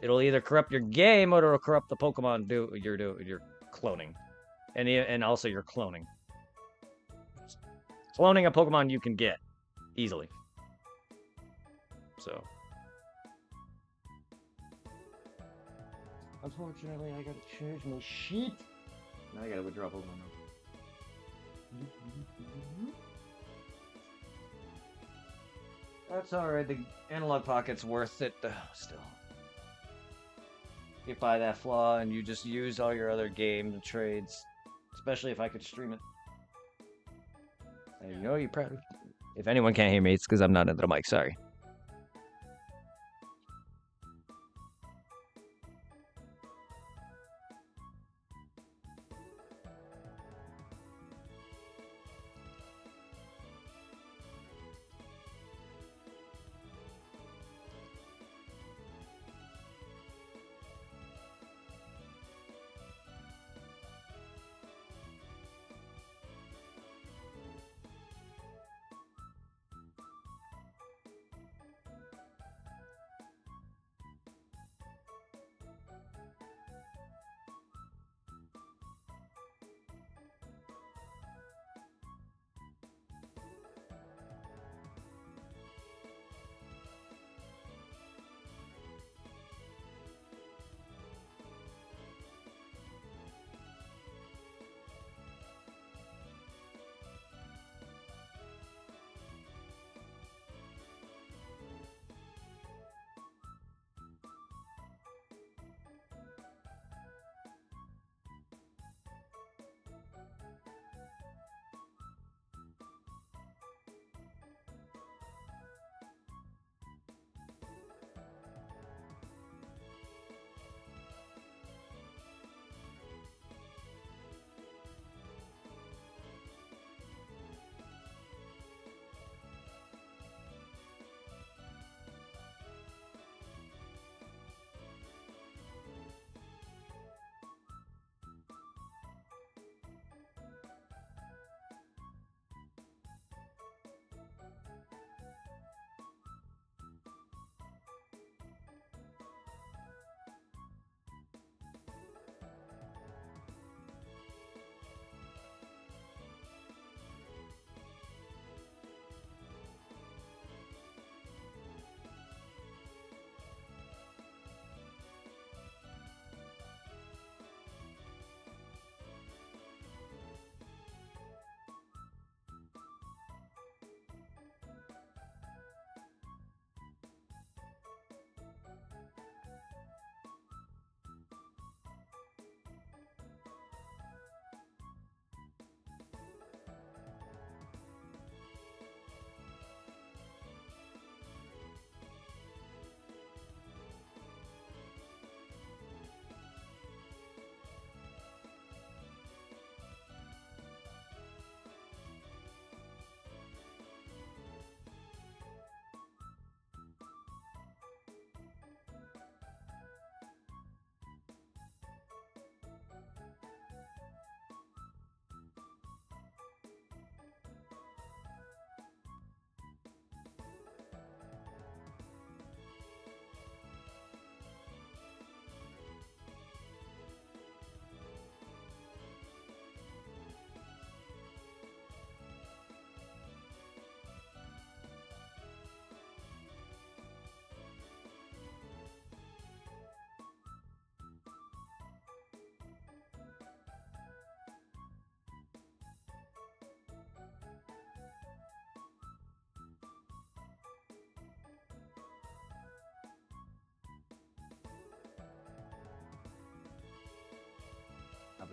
It'll either corrupt your game, or it'll corrupt the Pokemon you're cloning. And also your cloning. Cloning a Pokemon you can get easily. So, unfortunately, I gotta change my shit. Now I gotta withdraw Pokemon now. That's alright, the Analog Pocket's worth it, still. You buy that flaw and you just use all your other game trades. Especially if I could stream it. And you know you probably... If anyone can't hear me, it's because I'm not into the mic, sorry.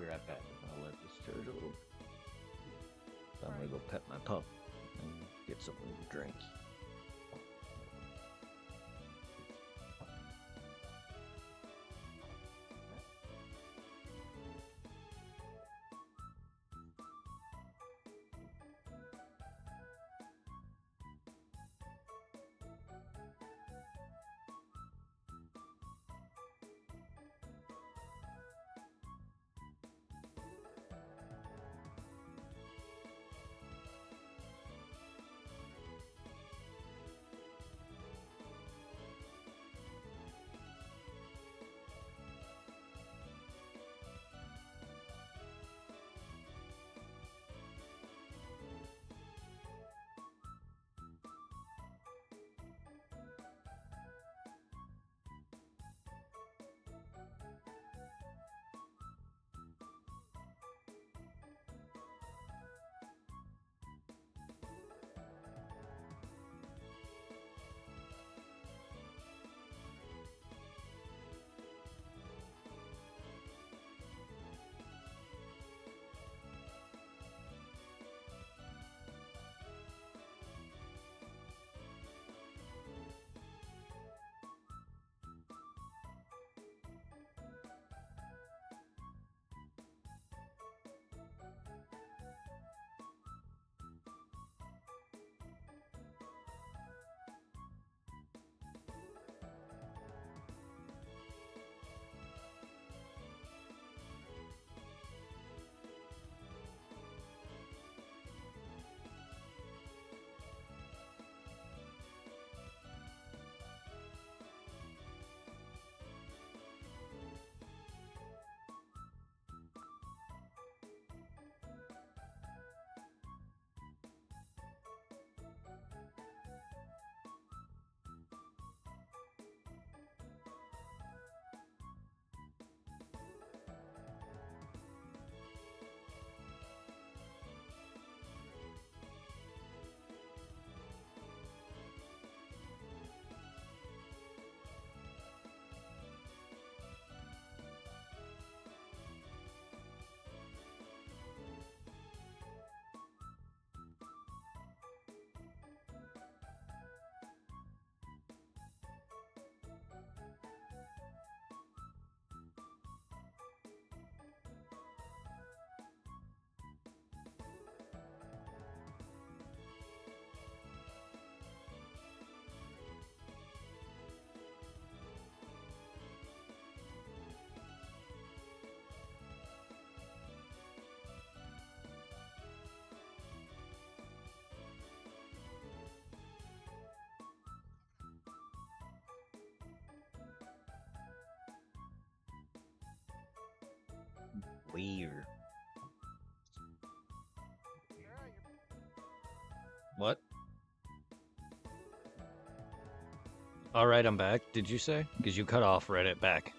be right back. I'll let this charge a little. I'm gonna go pet my pup and get something to drink. Weird. What? Alright, I'm back. Did you say? Because you cut off right at back.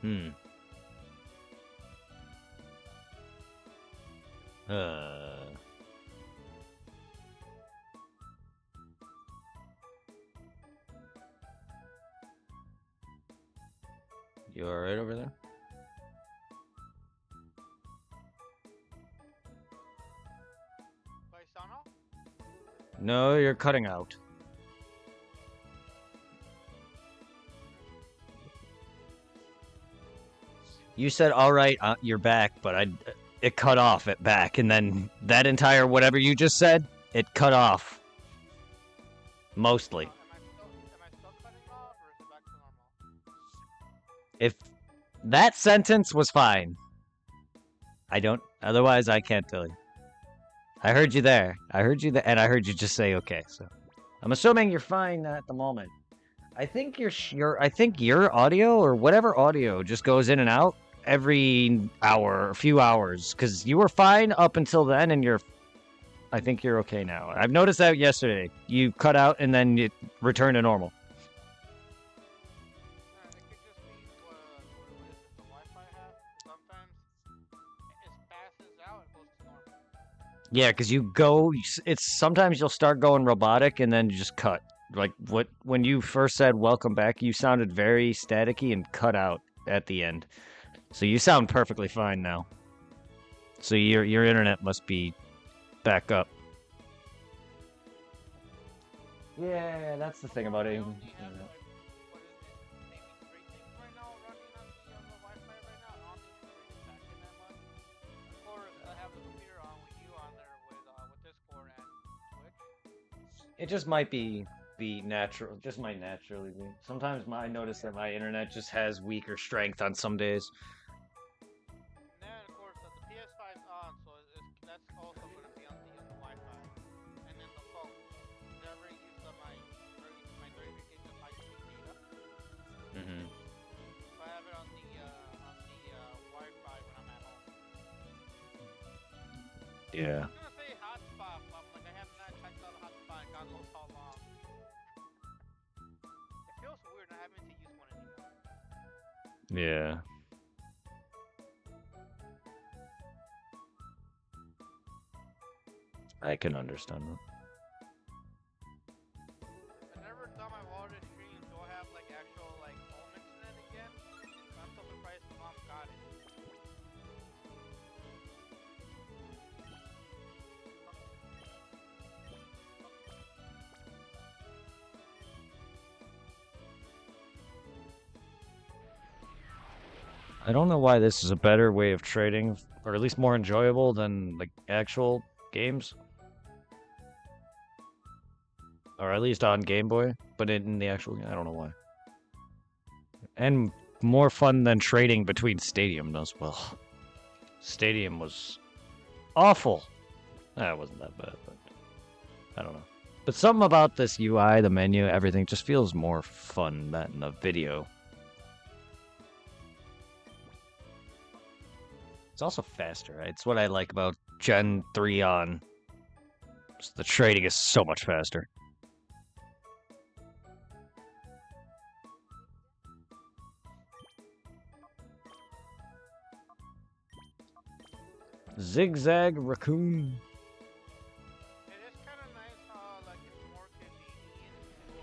Hmm. You alright over there? Paisano? No, you're cutting out. You said, alright, you're back, but it cut off at back, and then that entire whatever you just said, it cut off. Mostly. Am I still cutting off, or is it back to normal? If that sentence was fine. Otherwise I can't tell you. I heard you there. I heard you there, and I heard you just say okay, so. I'm assuming you're fine at the moment. I think I think your audio, or whatever audio, just goes in and out every hour, a few hours, because you were fine up until then, and I think you're okay now. I've noticed that yesterday. You cut out, and then it returned to normal. It could just be what is it, the Wi-Fi have? Sometimes it passes out and goes to normal. Yeah, because sometimes you'll start going robotic, and then you just cut. Like what when you first said welcome back, you sounded very staticky and cut out at the end. So you sound perfectly fine now. So your internet must be back up. Yeah, that's the thing about I it. only have like, what is it? Maybe 3 things right now running on the Wi-Fi right now. I don't think it's really impacting that much. Of course, I have the computer on with you on there with Discord and Twitch. It just might be natural, just might naturally be. Sometimes I notice that my internet just has weaker strength on some days. And then of course the PS5 is on, so that's also going to be on the Wi-Fi. And then the phone. Never used my 30 gigs of high speed data. Mm-hmm. So I have it on the Wi-Fi when I'm at home. Yeah. I was gonna say hotspot, but I'm like I have not checked out a hotspot in God knows how long. It feels weird not having to use one anymore. Yeah. I can understand that. I never thought my wildest streams will have like actual like home internet again. I'm so surprised my mom got it. I don't know why this is a better way of trading, or at least more enjoyable than like actual games. Or at least on Game Boy, but in the actual game, I don't know why. And more fun than trading between Stadium as well. Stadium was awful. It wasn't that bad, but I don't know. But something about this UI, the menu, everything just feels more fun than the video. It's also faster, right? It's what I like about Gen 3 on. Just the trading is so much faster. Zigzag Raccoon. It is kind of nice how like it's more convenient to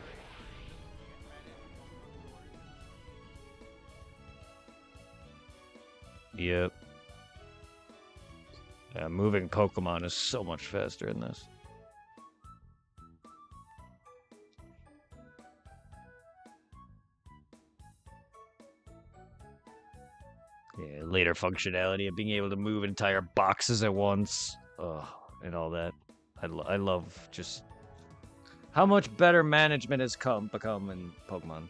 trade and manage Pokemon storage. Yep. Yeah, moving Pokemon is so much faster in this. Yeah, later functionality of being able to move entire boxes at once. And all that. I love just how much better management has become in Pokemon.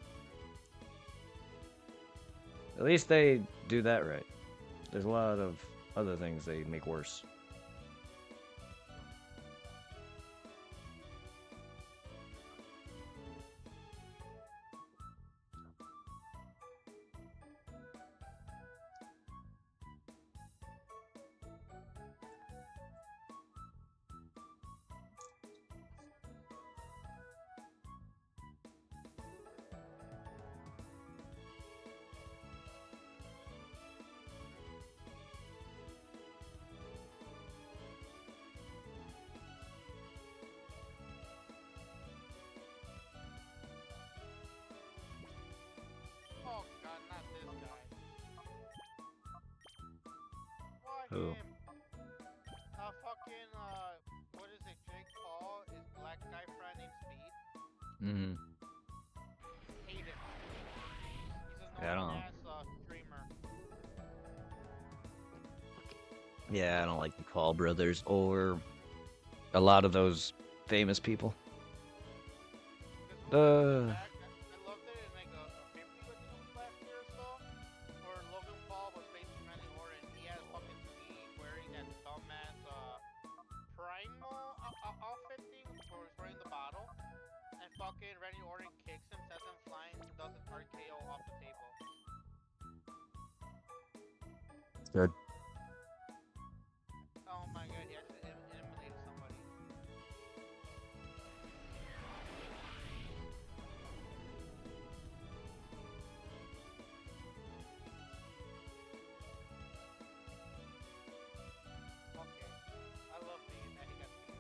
At least they do that right. There's a lot of other things they make worse. Oh god, not this guy. Why Who? him? Fucking what is it? Jake Paul is black guy friend named Speed. Mm-hmm. Hate him. He's a Yeah, I don't normal know. ass streamer. Yeah, I don't like the Paul brothers or a lot of those famous people. Because I loved it in like a 50, I think it was last year or so, where Logan Paul was facing Randy Orton. He had fucking Speed wearing that dumbass primal outfit thing where he's wearing the bottle, and fucking Randy Orton kicks him, sets him flying, and does an RKO off the table. Good. Oh my god, he actually eliminated somebody. Okay. I love being that he got beat.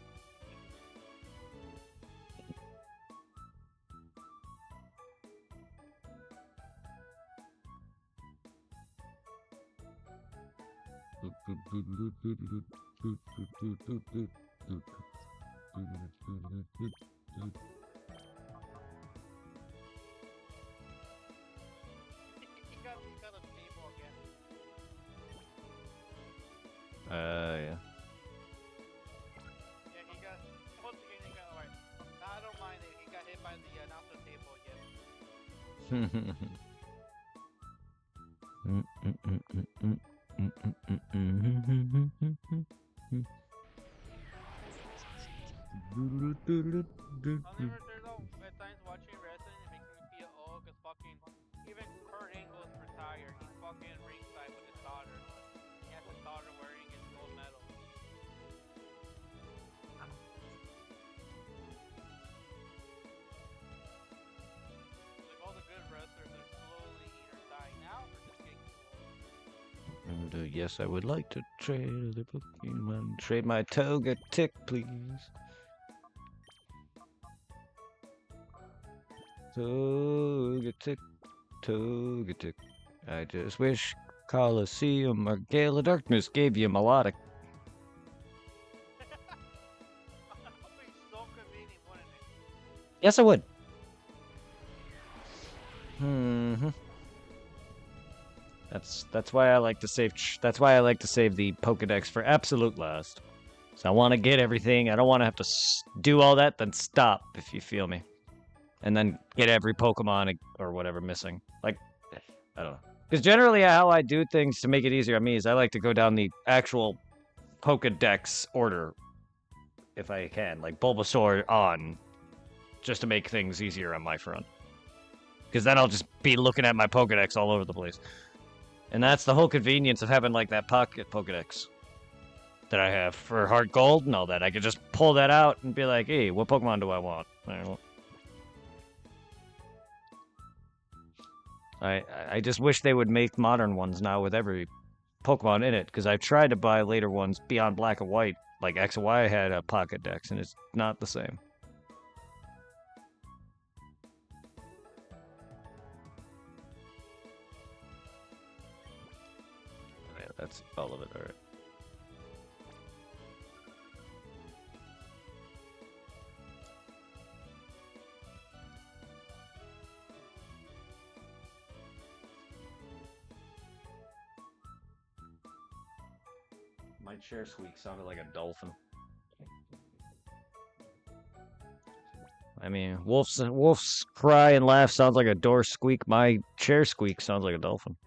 he got a table again. Yeah. Yeah, he got. Once again, he got. Alright. Nah, I don't mind it. He got hit by the announcer table again. Unlimited though, at times watching wrestling it makes me feel old because fucking even Kurt Angle's retired. He's fucking ringside with his daughter. He has his daughter wearing his gold medal. Like all the good wrestlers are slowly either dying out or just getting too old. Yes, I would like to trade the Pokemon. Trade my Togetic, please. Togetic, Togetic. I just wish Coliseum or Gale of Darkness gave you melodic. That would be so convenient, wouldn't it? Yes, I would. Hmm. That's why I like to save. That's why I like to save the Pokedex for absolute last. So I want to get everything. I don't want to have to do all that, then stop. If you feel me, and then get every Pokemon or whatever missing. Like, I don't know. Because generally, how I do things to make it easier on me is I like to go down the actual Pokedex order, if I can, like Bulbasaur on, just to make things easier on my front. Because then I'll just be looking at my Pokedex all over the place. And that's the whole convenience of having, like, that pocket Pokedex that I have for Heart Gold and all that. I could just pull that out and be like, hey, what Pokemon do I want? I just wish they would make modern ones now with every Pokemon in it, because I've tried to buy later ones beyond Black and White. Like X and Y had a Pocket Dex, and it's not the same. Yeah, that's all of it, alright. My chair squeak sounded like a dolphin. I mean, wolf's cry and laugh sounds like a door squeak. My chair squeak sounds like a dolphin.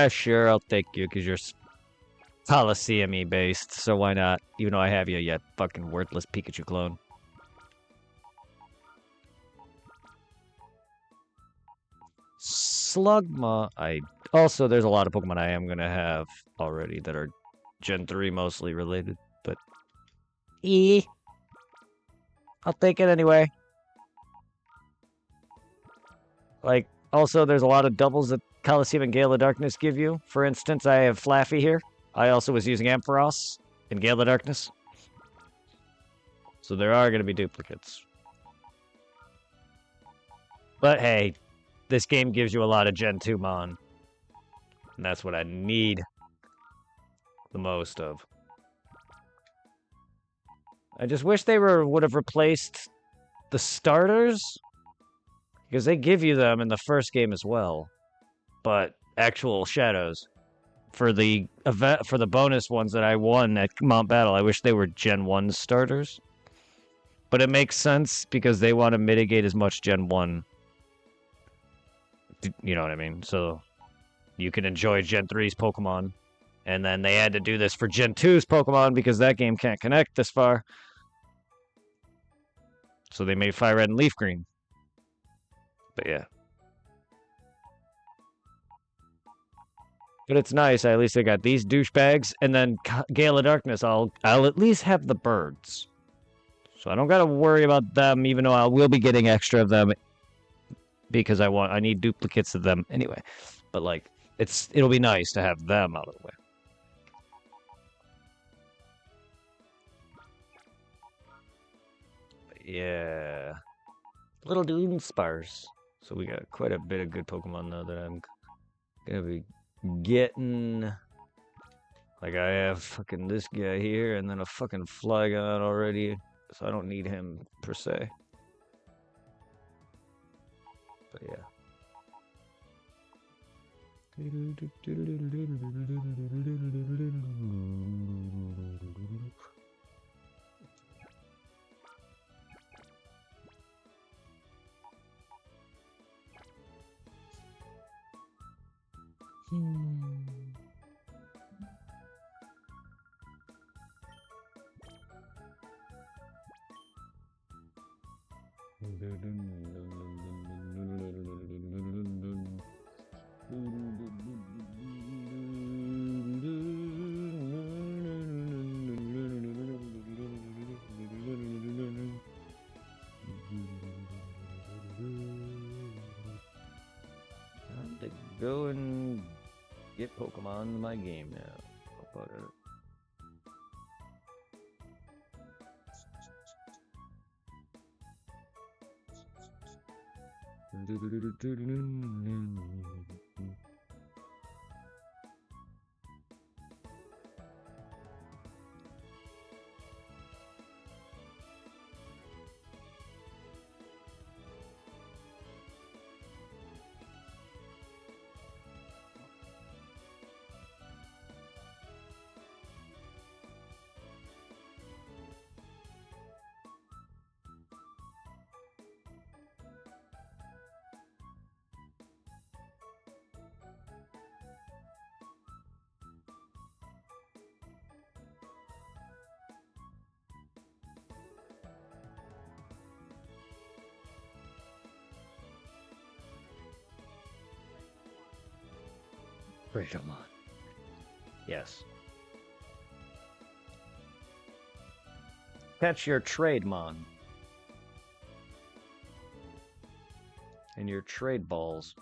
Sure, I'll take you because you're Coliseum-y based, so why not? Even though I have you yet, fucking worthless Pikachu clone. Slugma, there's a lot of Pokemon I am gonna have already that are Gen 3 mostly related, but I'll take it anyway. Like, also there's a lot of doubles that Coliseum and Gale of Darkness give you. For instance, I have Flaffy here. I also was using Ampharos in Gale of Darkness. So there are gonna be duplicates. But hey, this game gives you a lot of Gen 2 Mon. And that's what I need the most of. I just wish they would have replaced the starters. Because they give you them in the first game as well. But actual shadows. For the event, for the bonus ones that I won at Mount Battle, I wish they were Gen 1 starters. But it makes sense because they want to mitigate as much Gen 1. You know what I mean? So you can enjoy Gen 3's Pokemon. And then they had to do this for Gen 2's Pokemon because that game can't connect this far. So they made Fire Red and Leaf Green. But yeah. But it's nice. At least I got these douchebags. And then Gale of Darkness, I'll at least have the birds. So I don't gotta worry about them, even though I will be getting extra of them. Because I need duplicates of them anyway. But like, it'll be nice to have them out of the way. But Yeah. Little dude sparse. So we got quite a bit of good Pokemon now that I'm gonna be getting. Like I have fucking this guy here and then a fucking Flygon already. So I don't need him per se. But yeah. Time to go and get Pokemon in my game now. How about it? Greatomon. Yes. Catch your Trademon. And your trade balls.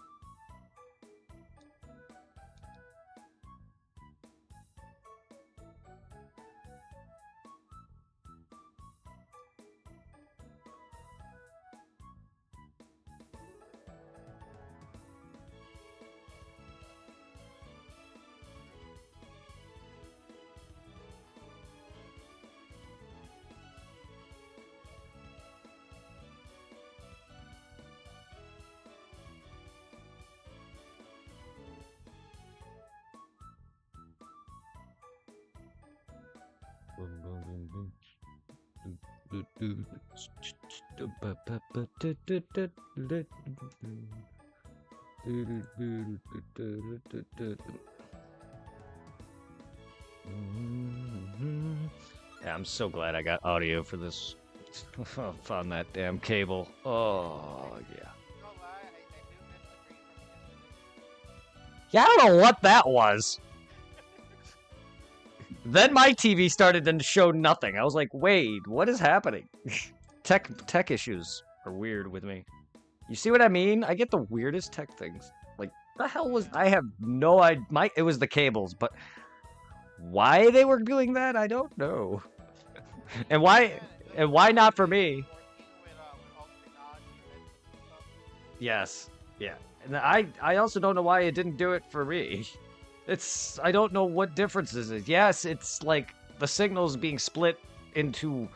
Yeah, I'm so glad I got audio for this. Found that damn cable. Oh, yeah. No lie, I do miss the green from yesterday. Yeah, I don't know what that was. Then my TV started to show nothing. I was like, wait, what is happening? Tech issues are weird with me. You see what I mean? I get the weirdest tech things. Like, the hell was... I have no idea. It was the cables, but... Why they were doing that, I don't know. And why not for me? Yes. Yeah. And I also don't know why it didn't do it for me. I don't know what difference is it. Yes, it's like the signal's being split into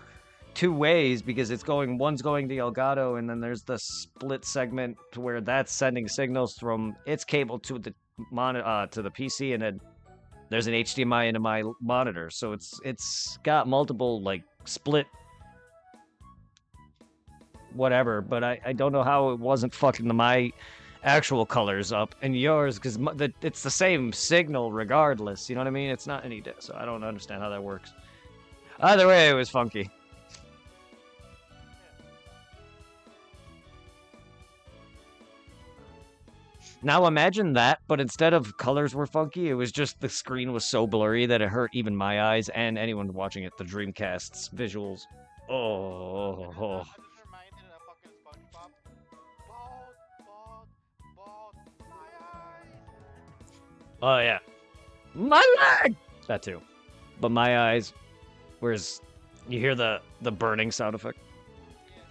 two ways because one's going to Elgato and then there's the split segment where that's sending signals from its cable to the to the PC, and then there's an HDMI into my monitor. So it's got multiple like split whatever, but I don't know how it wasn't fucking my actual colors up and yours, because it's the same signal regardless, you know what I mean? It's not any so I don't understand how that works. Either way, it was funky. Now imagine that, but instead of colors were funky, it was just the screen was so blurry that it hurt even my eyes and anyone watching it, the Dreamcast's visuals. Oh. I just reminded of fucking SpongeBob. Bald, my eyes. Oh yeah. My leg! That too. But my eyes, whereas you hear the burning sound effect. Yeah.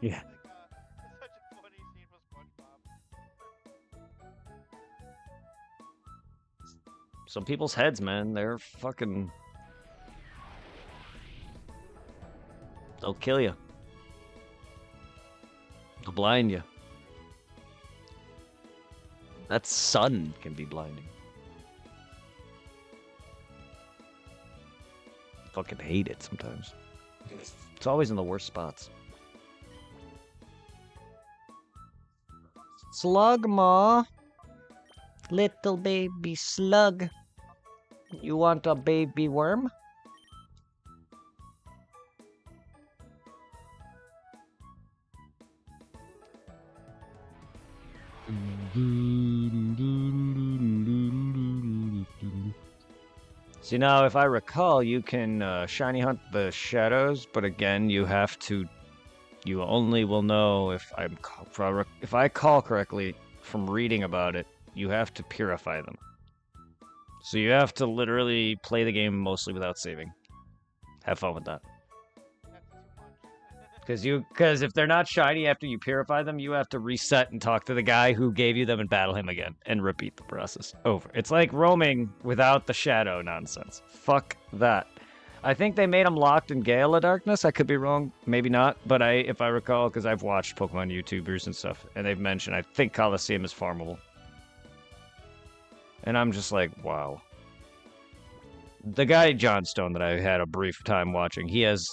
Yeah. It's such a funny scene from SpongeBob. Some people's heads, man, they're fucking... They'll kill you. They'll blind you. That sun can be blinding. Fucking hate it sometimes. It's always in the worst spots. Slug, ma. Little baby slug. You want a baby worm? See, now, if I recall, you can shiny hunt the shadows, but again, you have to... You only will know if I call correctly from reading about it, you have to purify them. So you have to literally play the game mostly without saving. Have fun with that. That's too much. Because if they're not shiny after you purify them, you have to reset and talk to the guy who gave you them and battle him again and repeat the process over. It's like roaming without the shadow nonsense. Fuck that. I think they made them locked in Gale of Darkness. I could be wrong, maybe not. But if I recall, because I've watched Pokemon YouTubers and stuff, and they've mentioned I think Coliseum is farmable. And I'm just like, wow. The guy John Stone that I had a brief time watching, he's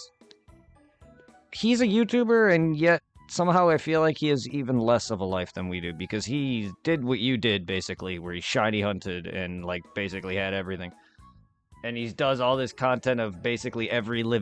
a YouTuber, and yet somehow I feel like he has even less of a life than we do, because he did what you did, basically, where he shiny hunted and, like, basically had everything. And he does all this content of basically every living